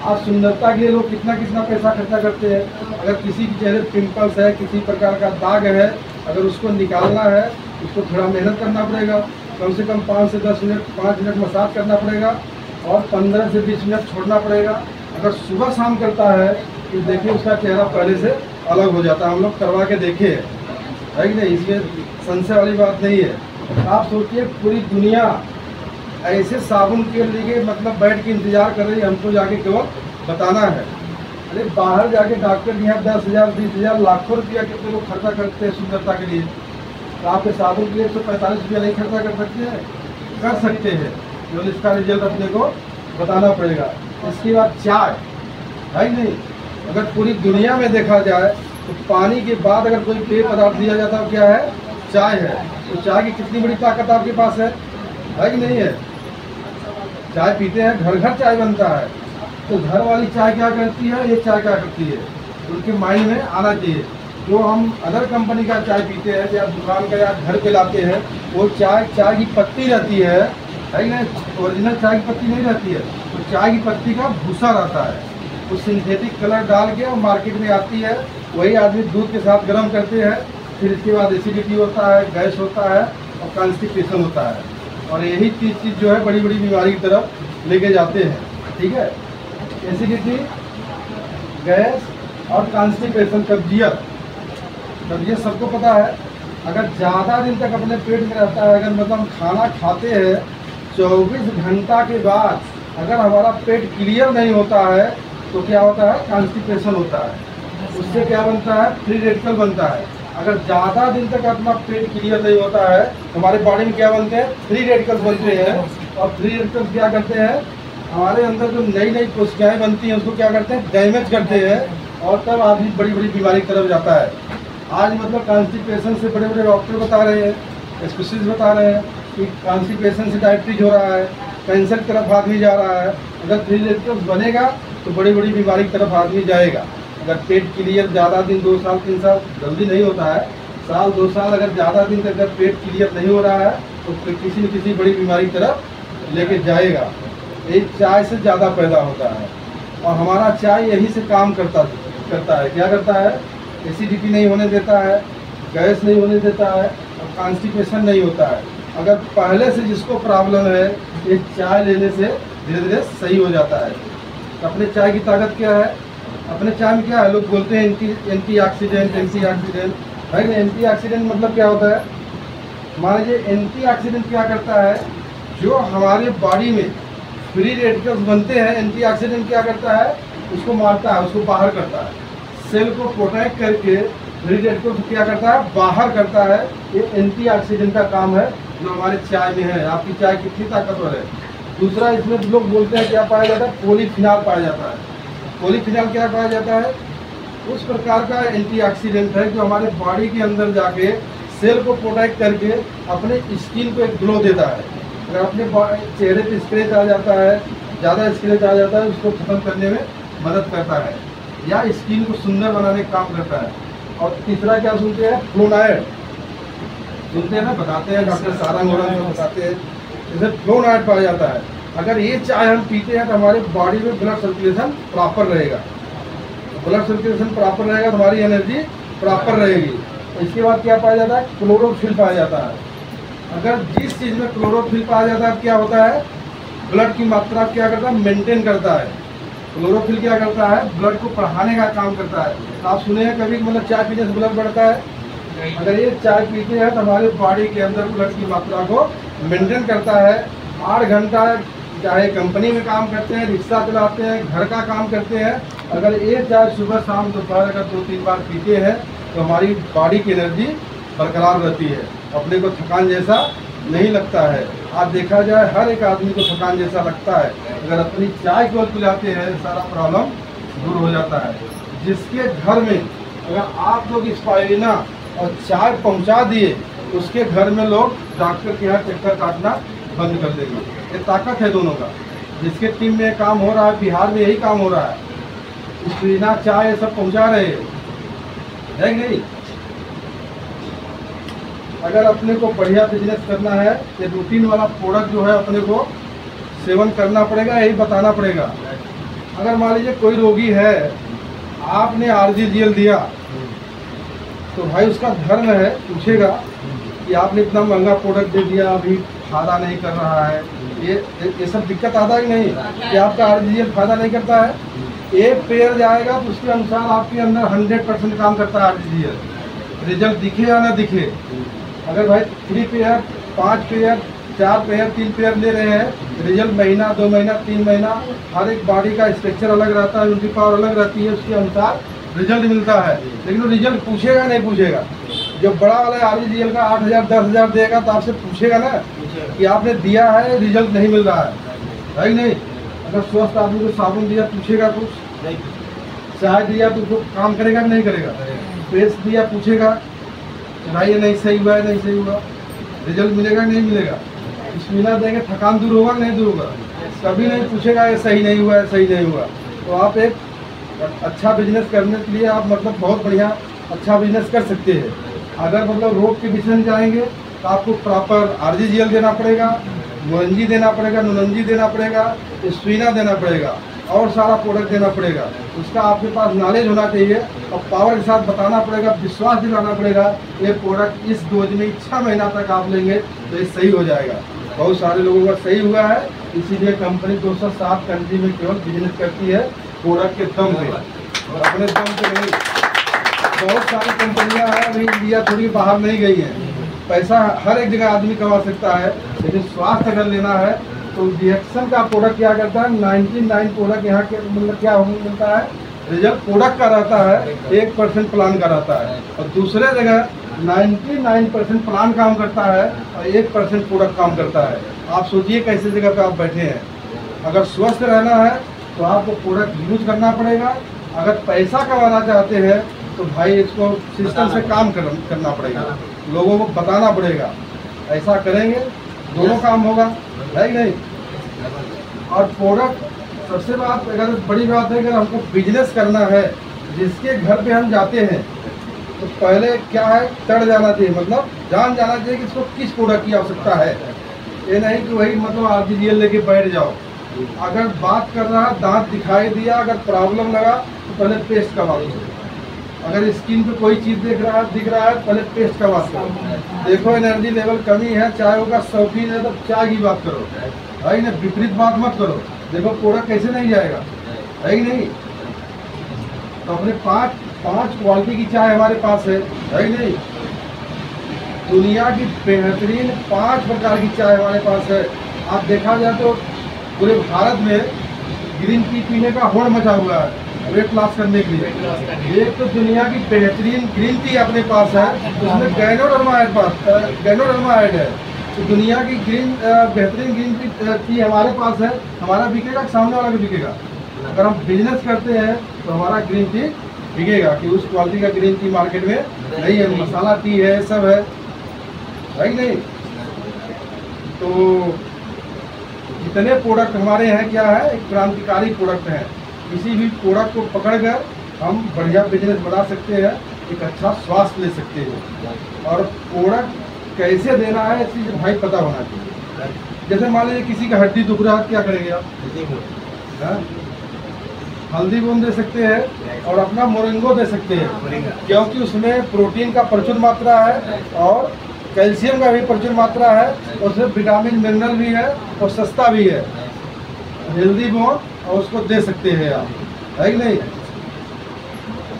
आज सुंदरता के लिए लोग कितना कितना पैसा खर्चा करते हैं। अगर किसी के चेहरे पिंपल्स है, किसी प्रकार का दाग है, अगर उसको निकालना है उसको थोड़ा मेहनत करना पड़ेगा। कम से कम 5 से 10 मिनट 5 मिनट मसाज करना पड़ेगा और 15 से 20 मिनट छोड़ना पड़ेगा। अगर सुबह शाम करता है तो देखिए उसका चेहरा पहले से अलग हो जाता है। हम लोग करवा के देखे है कि नहीं, इसमें संशय वाली बात नहीं है। आप सोचिए पूरी दुनिया ऐसे साबुन के लिए मतलब बैठ के इंतजार कर रही है, हमको जाके केवल बताना है। अरे बाहर जाके डॉक्टर के यहाँ 10,000 20,000 लाखों रुपया कितने लोग खर्चा करते हैं सुंदरता के लिए, तो आपके साबुन के लिए 145 रुपया नहीं खर्चा कर सकते हैं? कर सकते हैं, केवल इसका रिजल्ट अपने को बताना पड़ेगा। इसके बाद चाय है नहीं, अगर पूरी दुनिया में देखा जाए तो पानी के बाद अगर कोई पेय पदार्थ दिया जाता है क्या है, चाय है। तो चाय की कितनी बड़ी ताकत आपके पास है कि नहीं है। चाय पीते हैं, घर घर चाय बनता है। तो घर वाली चाय क्या करती है, ये चाय क्या करती है, उनके माइंड में आना चाहिए। जो हम अदर कंपनी का चाय पीते हैं या दुकान का या घर पे लाते हैं, वो चाय की पत्ती रहती है कि नहीं, ओरिजिनल चाय की पत्ती नहीं रहती है। तो चाय की पत्ती का भूसा रहता है, वो सिंथेटिक कलर डाल के और मार्केट में आती है। वही आदमी दूध के साथ गर्म करते हैं, फिर इसके बाद एसिडिटी होता है, गैस होता है और कॉन्स्टिपेशन होता है। और यही चीज़ जो है बड़ी बड़ी बीमारी की तरफ लेके जाते हैं। ठीक है, एसिडिटी, गैस और कॉन्स्टिपेशन, कब्जियत सबको पता है। अगर ज़्यादा दिन तक अपने पेट में रहता है, अगर मतलब खाना खाते हैं 24 घंटा के बाद अगर हमारा पेट क्लियर नहीं होता है तो क्या होता है, कॉन्स्टिपेशन होता है। उससे क्या बनता है, फ्री रेडिकल बनता है। अगर ज़्यादा दिन तक अपना पेट क्लियर नहीं होता है तो हमारे बॉडी में क्या बनते हैं, फ्री रेडिकल्स बनते हैं। और फ्री रेडिकल्स क्या करते हैं, हमारे अंदर जो नई नई कोशिकाएँ बनती हैं उसको क्या करते हैं, डैमेज करते हैं। और तब आदमी बड़ी बड़ी बीमारी की तरफ जाता है। आज मतलब कॉन्स्टिपेशन से बड़े बड़े डॉक्टर बता रहे हैं, स्पेशलिस्ट बता रहे हैं कि कॉन्स्टिपेशन से डायबिटीज हो रहा है, कैंसर की तरफ आदमी जा रहा है। अगर फ्री रेडिकल्स बनेगा तो बड़ी बड़ी बीमारी की तरफ आदमी जाएगा। अगर पेट क्लियर ज़्यादा दिन 2 साल 3 साल जल्दी नहीं होता है, साल 2 साल अगर ज़्यादा दिन तक अगर पेट क्लियर नहीं हो रहा है तो किसी न किसी बड़ी बीमारी की तरफ लेके जाएगा। ये चाय से ज़्यादा पैदा होता है। और हमारा चाय यही से काम करता है। क्या करता है, एसिडिटी नहीं होने देता है, गैस नहीं होने देता है और कॉन्स्टिपेशन नहीं होता है। अगर पहले से जिसको प्रॉब्लम है, ये चाय लेने से धीरे धीरे सही हो जाता है। अपने चाय की ताकत क्या है, अपने चाय में क्या है, लोग बोलते हैं एंटीऑक्सीडेंट है ना। एंटीऑक्सीडेंट मतलब क्या होता है, मान लीजिए एंटीऑक्सीडेंट क्या करता है, जो हमारे बॉडी में फ्री रेडिकल्स बनते हैं, एंटीऑक्सीडेंट क्या करता है, उसको मारता है, उसको बाहर करता है। सेल को प्रोटेक्ट करके फ्री रेडिकल्स क्या करता है, बाहर करता है। ये एंटीऑक्सीडेंट का काम है जो हमारे चाय में है। आपकी चाय कितनी ताकतवर है। दूसरा, इसमें लोग बोलते हैं क्या पाया जाता है, पॉलीफिनॉल पाया जाता है। पॉलीफिनॉल क्या पाया जाता है, उस प्रकार का एंटीऑक्सीडेंट है जो हमारे बॉडी के अंदर जाके सेल को प्रोटेक्ट करके अपने स्किन को एक ग्लो देता है। अगर अपने चेहरे पे स्क्रैच आ जाता है, ज़्यादा स्क्रैच आ जाता है, उसको खत्म करने में मदद करता है या स्किन को सुंदर बनाने का काम करता है। और तीसरा क्या सुनते हैं, फ्लोनाइड सुनते हैं ना, बताते हैं डॉक्टर सारंग बताते हैं, जैसे फ्लोनाइड पाया जाता है। अगर ये चाय हम पीते हैं तो हमारे बॉडी में ब्लड सर्कुलेशन प्रॉपर रहेगा। ब्लड सर्कुलेशन प्रॉपर रहेगा तो हमारी एनर्जी प्रॉपर रहेगी। इसके बाद क्या पाया जाता है, क्लोरोफिल पाया जाता है। अगर जिस चीज़ में क्लोरोफिल पाया जाता है क्या होता है, ब्लड की मात्रा क्या करता है, मेंटेन करता है। क्लोरोफिल क्या करता है, ब्लड को बढ़ाने का काम करता है। तो आप सुने हैं कभी मतलब चाय पीने से ब्लड बढ़ता है। अगर ये चाय पीते हैं तो हमारे बॉडी के अंदर ब्लड की मात्रा को मेंटेन करता है। 8 घंटा चाहे कंपनी में काम करते हैं, रिक्शा चलाते हैं, घर का काम करते हैं, अगर ये चाय सुबह शाम दोपहर अगर 2-3 बार पीते हैं तो हमारी बॉडी की एनर्जी बरकरार रहती है। अपने को थकान जैसा नहीं लगता है। आप देखा जाए हर एक आदमी को थकान जैसा लगता है। अगर अपनी चाय को पिलाते हैं सारा प्रॉब्लम दूर हो जाता है। जिसके घर में अगर आप लोग स्पाइरुलिना और चाय पहुंचा दिए, उसके घर में लोग डॉक्टर के यहाँ चक्कर काटना बंद कर देंगे। ये ताकत है दोनों का। जिसके टीम में काम हो रहा है, बिहार में यही काम हो रहा है, स्पाइरुलिना चाय सब पहुंचा रहे हैं, है कि नहीं। अगर अपने को बढ़िया बिजनेस करना है, ये रूटीन वाला प्रोडक्ट जो है अपने को सेवन करना पड़ेगा, यही बताना पड़ेगा। अगर मान लीजिए कोई रोगी है, आपने RGGL दिया तो भाई उसका धर्म है, पूछेगा कि आपने इतना महंगा प्रोडक्ट दे दिया, अभी फायदा नहीं कर रहा है। ये सब दिक्कत आता है कि नहीं, कि आपका RGGL फायदा नहीं करता है। एक पेयर जाएगा तो उसके अनुसार आपके अंदर 100% काम करता है RGGL। रिजल्ट दिखे या ना दिखे, अगर भाई 3 पेयर 5 पेयर 4 पेयर 3 पेयर ले रहे हैं, रिजल्ट महीना 2 महीना 3 महीना, हर एक बॉडी का स्ट्रक्चर अलग रहता है, उनकी पावर अलग रहती है, उसके अनुसार रिजल्ट मिलता है। लेकिन वो रिजल्ट पूछेगा नहीं, पूछेगा जो बड़ा वाला RGGL का 8,000 10,000 देगा तो आपसे पूछेगा ना कि आपने दिया है, रिजल्ट नहीं मिल रहा है नहीं। अगर स्वस्थ आदमी को साबुन दिया, पूछेगा कुछ, चाय दिया तो उसको काम करेगा कि नहीं करेगा। पेस्ट दिया, पूछेगा चढ़ाइए नहीं सही हुआ है, नहीं सही हुआ, रिजल्ट मिलेगा नहीं मिलेगा, इस्मीना देंगे, थकान दूर होगा नहीं दूर होगा, कभी नहीं पूछेगा ये सही नहीं हुआ है, सही नहीं हुआ। तो आप एक अच्छा बिजनेस करने के लिए आप मतलब बहुत बढ़िया अच्छा बिजनेस कर सकते हैं। अगर मतलब रोग के विषय में जाएंगे तो आपको प्रॉपर RGGL देना पड़ेगा, मोरंजी देना पड़ेगा, नुनंजी देना पड़ेगा, इस्मीना देना पड़ेगा और सारा प्रोडक्ट देना पड़ेगा। उसका आपके पास नॉलेज होना चाहिए और पावर के साथ बताना पड़ेगा, विश्वास दिलाना पड़ेगा। ये प्रोडक्ट इस डोज में 6 महीना तक आप लेंगे तो ये सही हो जाएगा। बहुत सारे लोगों का सही हुआ है, इसीलिए कंपनी 207 कंट्री में केवल बिजनेस करती है प्रोडक्ट के दम पे और अपने दम पे नहीं। बहुत सारी कंपनियां हैं, अभी इंडिया थोड़ी बाहर नहीं गई हैं। पैसा हर एक जगह आदमी कमा सकता है, लेकिन स्वास्थ्य अगर लेना है तो रिएक्शन का प्रोडक्ट क्या करता है, 99 प्रोडक्ट यहाँ के मतलब क्या मिलता है, रिजल्ट प्रोडक्ट का रहता है, 1% प्लान का रहता है। और दूसरे जगह 99% प्लान काम करता है और 1% प्रोडक्ट काम करता है। आप सोचिए कैसे जगह पे आप बैठे हैं। अगर स्वस्थ रहना है तो आपको प्रोडक्ट यूज करना पड़ेगा, अगर पैसा कमाना चाहते हैं तो भाई इसको सिस्टम से काम करना पड़ेगा, लोगों को बताना पड़ेगा। ऐसा करेंगे दोनों काम होगा, है कि नहीं। और प्रोडक्ट सबसे बात अगर बड़ी बात है, अगर हमको बिजनेस करना है, जिसके घर पे हम जाते हैं तो पहले क्या है, चढ़ जाना चाहिए, मतलब जान जाना चाहिए कि इसको किस प्रोडक्ट की आवश्यकता है। ये नहीं कि वही मतलब RGGL लेके बैठ जाओ। अगर बात कर रहा है, दांत दिखाई दिया, अगर प्रॉब्लम लगा तो पहले पेस्ट करवा लो। अगर स्किन पे कोई चीज़ दिख रहा है पहले पेस्ट करवा दो। देखो एनर्जी लेवल कमी है, चाय होगा शौकीन है तो चाय की बात करो, है ना, विपरीत बात मत करो। देखो प्रोडक्ट कैसे नहीं जाएगा, है कि नहीं। तो अपने पांच क्वालिटी की चाय हमारे पास है कि नहीं। दुनिया की बेहतरीन 5 प्रकार की चाय हमारे पास है। आप देखा जाए तो पूरे भारत में ग्रीन टी पीने का होड़ मचा हुआ है वेट लॉस करने के लिए। एक तो दुनिया की बेहतरीन ग्रीन टी अपने पास है, उसमें गैनोडर्मा ऐड है। तो दुनिया की बेहतरीन ग्रीन टी हमारे पास है। हमारा बिकेगा, सामने वाला भी बिकेगा। अगर हम बिजनेस करते हैं तो हमारा ग्रीन टी बिकेगा कि उस क्वालिटी का ग्रीन टी मार्केट में नहीं है। मसाला टी है, सब है कि नहीं। तो जितने प्रोडक्ट हमारे यहाँ क्या है, एक क्रांतिकारी प्रोडक्ट है। किसी भी प्रोडक्ट को पकड़कर हम बढ़िया बिजनेस बना सकते हैं, एक अच्छा स्वास्थ्य ले सकते हैं। और प्रोडक्ट कैसे देना है इस चीज़ भाई पता होना चाहिए। जैसे मान लीजिए किसी का हड्डी दुख रहा है, क्या करेंगे आप, हल्दी बूंद दे सकते हैं और अपना मोरिंगो दे सकते हैं, क्योंकि उसमें प्रोटीन का प्रचुर मात्रा है और कैल्शियम का भी प्रचुर मात्रा है, उसमें विटामिन मिनरल भी है और सस्ता भी है। हेल्दी बोन और उसको दे सकते हैं आप, है कि नहीं।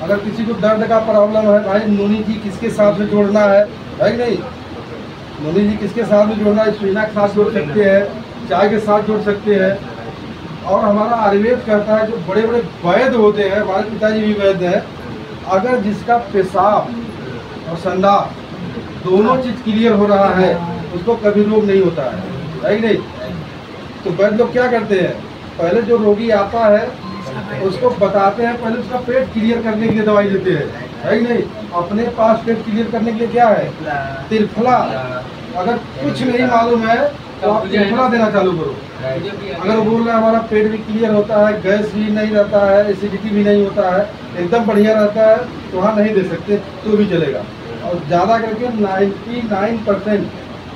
अगर किसी को दर्द का प्रॉब्लम है, भाई नूनी जी किसके साथ में जोड़ना है कि नहीं। नूनी जी किसके साथ में जोड़ना है, इस्मीना के साथ जोड़ सकते हैं, चाय के साथ जोड़ सकते हैं। और हमारा आयुर्वेद कहता है, जो बड़े बड़े वैद्य होते हैं, हमारे पिताजी भी वैद्य हैं, अगर जिसका पेशाब और संडास दोनों चीज़ क्लियर हो रहा है उसको कभी रोग नहीं होता है कि नहीं। तो वैद्य लोग क्या करते हैं, पहले जो रोगी आता है उसको बताते हैं, पहले उसका पेट क्लियर करने के लिए दवाई देते हैं, है कि नहीं। अपने पास पेट क्लियर करने के लिए क्या है, त्रिफला। अगर कुछ नहीं मालूम है तो आप त्रिफला देना चालू करो। अगर बोल रहे हैं हमारा पेट भी क्लियर होता है, गैस भी नहीं रहता है, एसिडिटी भी नहीं होता है, एकदम बढ़िया रहता है, तो वहाँ नहीं दे सकते तो भी चलेगा। और ज़्यादा करके 99%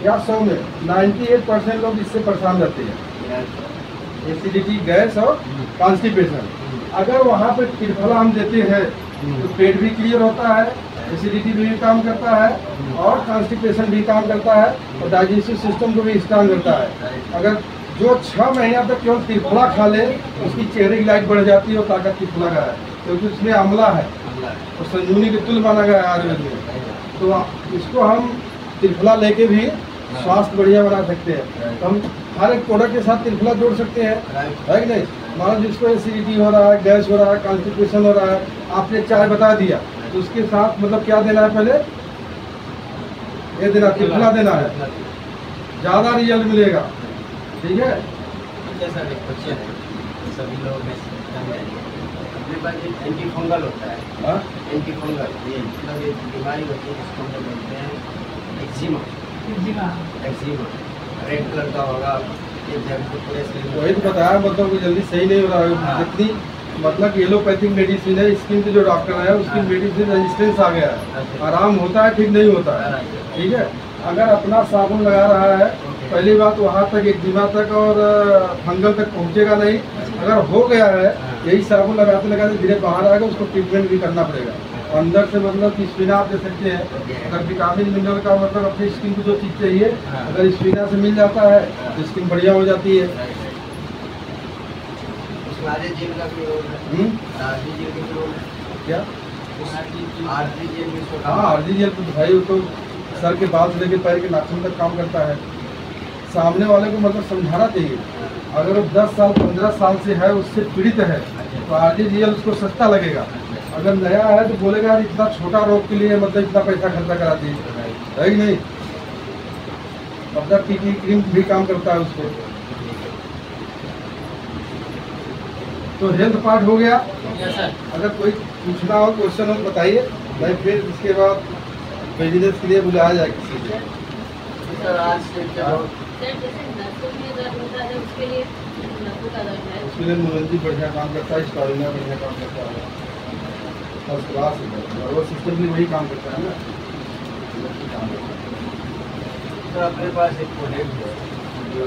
या 100 में 98% लोग इससे परेशान रहते हैं, एसिडिटी, गैस और कॉन्स्टिपेशन। अगर वहाँ पे त्रिफला हम देते हैं तो पेट भी क्लियर होता है, एसिडिटी भी काम करता है और कॉन्स्टिपेशन भी काम करता है और डाइजेस्टिव सिस्टम को भी स्ट्रांग करता है। अगर जो 6 महीना तक केवल त्रिफला खा ले उसकी चेहरे की लाइट बढ़ जाती है और ताकत त्रिफला का है, क्योंकि उसमें अम्ला है और संजीवनी के तुल्य माना गया है आयुर्वेद में। तो इसको हम त्रिफला लेके भी स्वास्थ्य बढ़िया बना सकते हैं। तो हम हर एक प्रोडक्ट के साथ त्रिफला जोड़ सकते हैं, है कि नहीं। मान लो जिसको एसिडिटी हो रहा है, गैस हो रहा है, कॉन्स्टिपेशन हो रहा है, आपने चाय बता दिया तो उसके साथ मतलब क्या देना है, पहले ये देना, त्रिफला देना है, ज़्यादा रिजल्ट मिलेगा, ठीक है। अपने पास एक एंटी फंगल होता है, हाँ एंटी फंगल, ये मतलब एक बीमारी होती है जिसको हम लोग बोलते हैं एक्जिमा। एक्जिमा रेड कलर का होगा, ये जब पूरे शरीर में वही तो बताया, मतलब कि जल्दी सही नहीं हो रहा है। हाँ। जितनी मतलब एलोपैथिक मेडिसिन है, स्किन के जो डॉक्टर है उसकी हाँ। मेडिसिन रेजिस्टेंस आ गया है, अच्छा। आराम होता है ठीक नहीं होता है। ठीक है, अगर अपना साबुन लगा रहा है, पहली बात वहाँ तक एक्जिमा तक और फंगल तक पहुँचेगा नहीं। अगर हो गया है, यही साबुन लगाते लगाते धीरे बाहर आएगा, उसको ट्रीटमेंट भी करना पड़ेगा। अंदर से मतलब कि स्पिना आप दे सकते हैं, अगर विटामिन मिनरल का मतलब अपनी स्किन को जो चीज़ चाहिए अगर स्पिना से मिल जाता है तो स्किन बढ़िया हो जाती है। उसमें आरजी जेल का भी रोल है, आरजी जेल का भी रोल है क्या? आरजी जेल में इसको हाँ, आरजी जेल तो भाई वो तो सर के बाल से लेकर पैर के नाखून तक काम करता है। सामने वाले को मतलब समझाना चाहिए, अगर वो 10 साल 15 साल से है, उससे पीड़ित है, तो आरजी जेल उसको सस्ता लगेगा। अगर नया है तो बोलेगा यार इतना छोटा रोग के लिए मतलब इतना पैसा खर्चा करा दिए, है कि नहीं? अपना टीटी क्रीम भी काम करता है उसको। तो हेल्थ पार्ट हो गया। अगर कोई पूछना हो, क्वेश्चन हो बताइए, भाई फिर इसके बाद बिजनेस के लिए बुलाया जाए किसी को। सर आज से क्या हाँ। उसके लिए उसके लिए मुरंजी बढ़िया काम करता है, स्टालिना बढ़िया काम करता है, फर्स्ट क्लास है, और वो सिस्टम भी वही काम करता है ना। सर अपने पास एक प्रोडक्ट है जो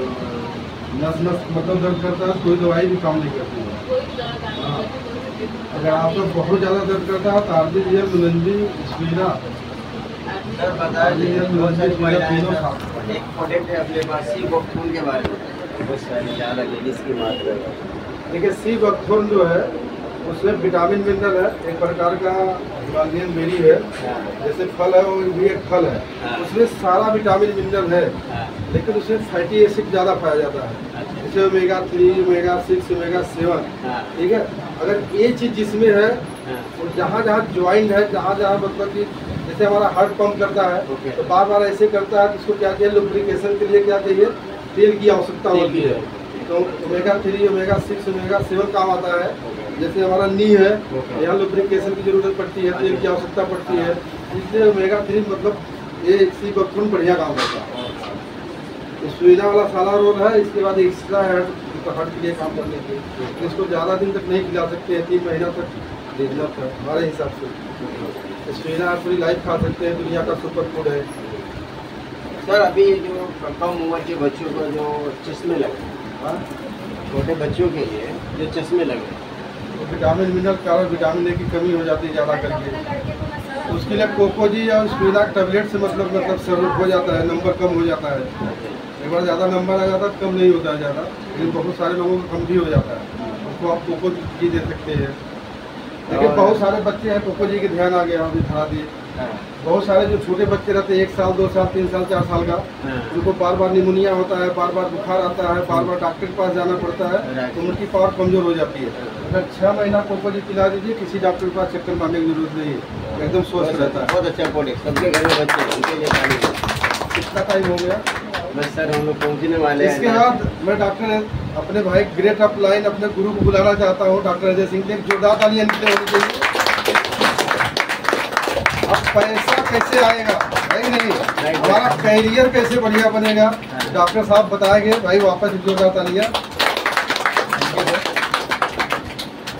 नस नस मतलब दर्द करता है, कोई दवाई भी काम नहीं करती है। अगर आप लोग बहुत ज़्यादा दर्द करता है तो आरजी जेल, मुरंजी, स्पीना, सर बता दीजिए, बहुत सारी महिलाएं हैं, एक प्रोडक्ट है अपने पास सी बॉक्थोन के बारे में, बहुत सारी ज़्यादा लेडीज की मात्रा है। देखिए सी बकथोन जो है उसमें विटामिन मिनरल है, एक प्रकार का हिमालयन बेरी है, जैसे फल है वो भी एक फल है, उसमें सारा विटामिन मिनरल है, लेकिन उसमें फैटी एसिड ज़्यादा पाया जाता है, जैसे ओमेगा 3, ओमेगा 6, ओमेगा 7। ठीक है, अगर ये चीज़ जिसमें है और जहाँ जहाँ ज्वाइंट है, जहाँ जहाँ मतलब कि जैसे हमारा हार्ट पंप करता है तो बार बार ऐसे करता है, तो इसको क्या चाहिए, लुब्रिकेशन के लिए क्या चाहिए, तेल की आवश्यकता होती है। तो ओमेगा 3, ओमेगा 6, ओमेगा 7 काम आता है। जैसे हमारा नी है, यहाँ लुब्रिकेशन की जरूरत पड़ती है, तेल की आवश्यकता पड़ती है, इसलिए ओमेगा 3 मतलब ये सी बकथोन बढ़िया काम करता है। स्पीना वाला साला रोल है, इसके बाद एक्स्ट्रा है हार्ट के लिए काम करने के लिए, इसको ज़्यादा दिन तक नहीं खिला सकते हैं, 3 महीना तक देखना है हमारे हिसाब से। स्पीना आप पूरी लाइफ खा सकते हैं, दुनिया का सुपर फूड है। सर अभी जो कम उम्र के बच्चों को जो चश्मे लगे, हाँ, छोटे बच्चों के लिए जो चश्मे लगे, तो विटामिन मिनरल कारण विटामिन ए की कमी हो जाती है ज़्यादा करके, तो उसके लिए कोकोजी या स्पीना टैबलेट से मतलब सर्व हो जाता है, नंबर कम हो जाता है। एक बार ज़्यादा नंबर आ जाता है, कम नहीं होता है ज़्यादा, लेकिन बहुत सारे लोगों को कम भी हो जाता है, उसको आप कोकोजी दे सकते हैं। लेकिन बहुत सारे बच्चे हैं, कोकोजी के ध्यान आ गया, अभी धरा दिए। बहुत सारे जो छोटे बच्चे रहते हैं, 1 साल 2 साल 3 साल 4 साल का, उनको बार बार निमोनिया होता है, बार बार बुखार आता है, बार बार डॉक्टर के पास जाना पड़ता है, तो उनकी पावर कमजोर हो जाती है। अगर 6 महीना कोकोजी पिला दीजिए, किसी डॉक्टर के पास चक्कर मारने की जरूरत नहीं है, एकदम स्वस्थ रहता है। बहुत अच्छा प्रोडक्ट, सबके घर में बच्चे हैं, उनके लिए पानी है। कितना टाइम हो गया? बस सर हम लोग पहुँचने वाले हैं। इसके बाद मैं डॉक्टर अपने भाई ग्रेट अप लाइन अपने गुरु को बुलाना चाहता हूँ, डॉक्टर अजय सिंह। एक जोरदार तालियां होनी चाहिए। अब पैसा कैसे आएगा, है कि नहीं, हमारा कैरियर कैसे बढ़िया बनेगा, डॉक्टर साहब बताएंगे। भाई वापस जोरदार तालियां।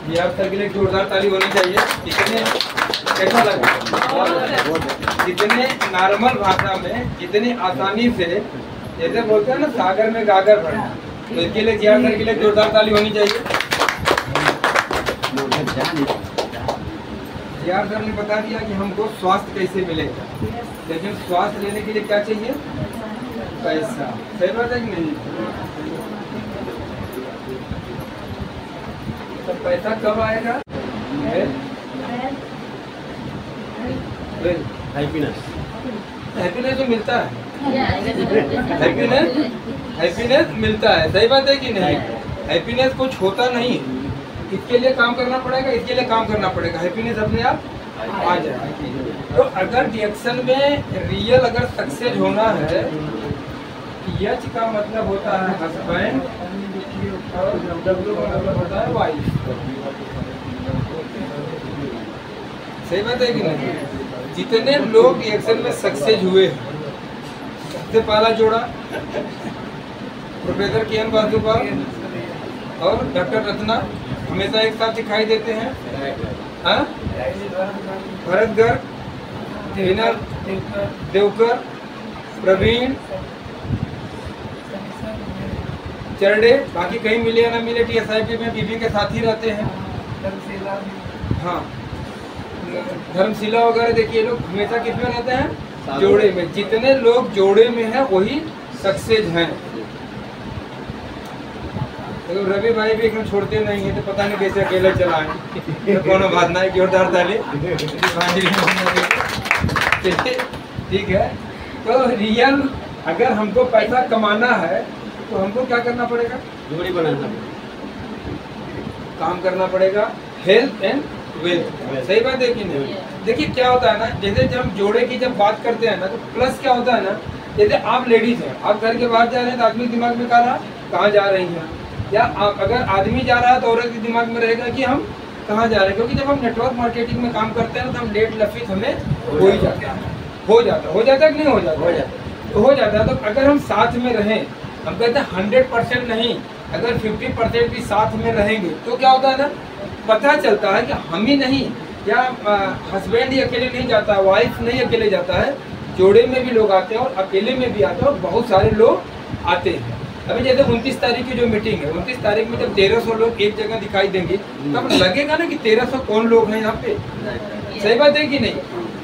ये आप सबके लिए जोरदार ताली होनी चाहिए। कितने कैसा लगा, कितने नॉर्मल भाषा में, कितनी आसानी से, जैसे बोलते हैं ना सागर में गागर भरना, तो इसके लिए जिया सर के लिए जोरदार ताली होनी चाहिए। जिया सर ने बता दिया कि हमको स्वास्थ्य कैसे मिलेगा, लेकिन स्वास्थ्य लेने के लिए क्या चाहिए, पैसा। सही बात है कि नहीं? तो पैसा कब आएगा? हैप्पीनेस, हैप्पीनेस तो मिलता है, हैप्पीनेस मिलता है। सही बात है कि नहीं? हैप्पीनेस कुछ होता नहीं, इसके लिए काम करना पड़ेगा, इसके लिए काम करना पड़ेगा, हैप्पीनेस अपने आप आ जाए। तो अगर रिएक्शन में रियल अगर सक्सेस होना है, एच का मतलब होता है हस्बैंड और डब्ल्यू का मतलब होता है वाइफ। सही बात है कि नहीं? जितने लोग एक्शन में सक्सेस हुए हैं, सबसे पहला जोड़ा प्रोफेसर के.एन. वासुदेव और डॉक्टर रत्ना हमेशा एक साथ दिखाई देते हैं। हाँ, भरत गर्ग, विनर देवकर, प्रवीण चरडे, बाकी कहीं मिले या ना मिले TSIP में बीबी के साथ ही रहते हैं। हाँ, धर्मशिला वगैरह देखिए, लोग हमेशा किस में रहते हैं? जोड़े में। जितने लोग जोड़े में हैं वही सक्सेस हैं। तो रवि भाई भी एकदम छोड़ते नहीं है, तो पता नहीं कैसे अकेले चलाएं। तो कोनो बात नहीं, जोरदार ताली। ठीक है, तो रियल अगर हमको पैसा कमाना है तो हमको क्या करना पड़ेगा? जोड़ी बनाना, काम करना पड़ेगा, हेल्थ एंड वेल्थ। सही बात है कि नहीं? देखिए क्या होता है ना, जैसे जब हम जोड़े की जब बात करते हैं ना, तो प्लस क्या होता है ना, जैसे आप लेडीज हैं, आप घर के बाहर जा रहे हैं तो आदमी दिमाग में कहाँ जा रही हैं, या आप अगर आदमी जा रहा है तो औरत के दिमाग में रहेगा कि हम कहाँ जा रहे हैं। क्योंकि जब हम नेटवर्क मार्केटिंग में काम करते हैं तो हम लेट लफित हमें हो ही जाता है, हो जाता है कि नहीं हो जाता? हो जाता है। तो अगर हम साथ में रहें, हम कहते हैं 100% नहीं, अगर 50% भी साथ में रहेंगे तो क्या होता है ना, पता चलता है कि हम ही नहीं, या हस्बैंड ही अकेले नहीं जाता है, वाइफ नहीं अकेले जाता है, जोड़े में भी लोग आते हैं और अकेले में भी आते हैं, और बहुत सारे लोग आते हैं। अभी जैसे 29 तारीख की जो मीटिंग है, 29 तारीख में जब 1300 लोग एक जगह दिखाई देंगे तब लगेगा ना कि 1300 कौन लोग हैं यहाँ पे। सही बात है कि नहीं?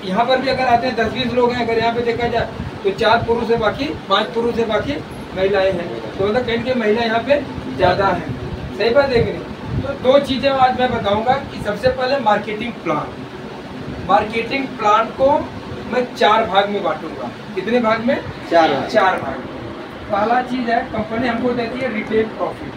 यहाँ पर भी अगर आते हैं 10-20 लोग हैं, अगर यहाँ पे देखा जाए तो 4 पुरुष है, बाकी 5 पुरुष है, बाकी महिलाएं हैं, तो मतलब कहीं की महिला यहाँ पे ज़्यादा है। सही बात है कि नहीं? तो 2 चीज़ें आज मैं बताऊंगा कि सबसे पहले मार्केटिंग प्लान। मार्केटिंग प्लान को मैं 4 भाग में बांटूंगा। कितने भाग में? 4 भाग। पहला चीज़ है, कंपनी हमको देती है रिटेल प्रॉफिट।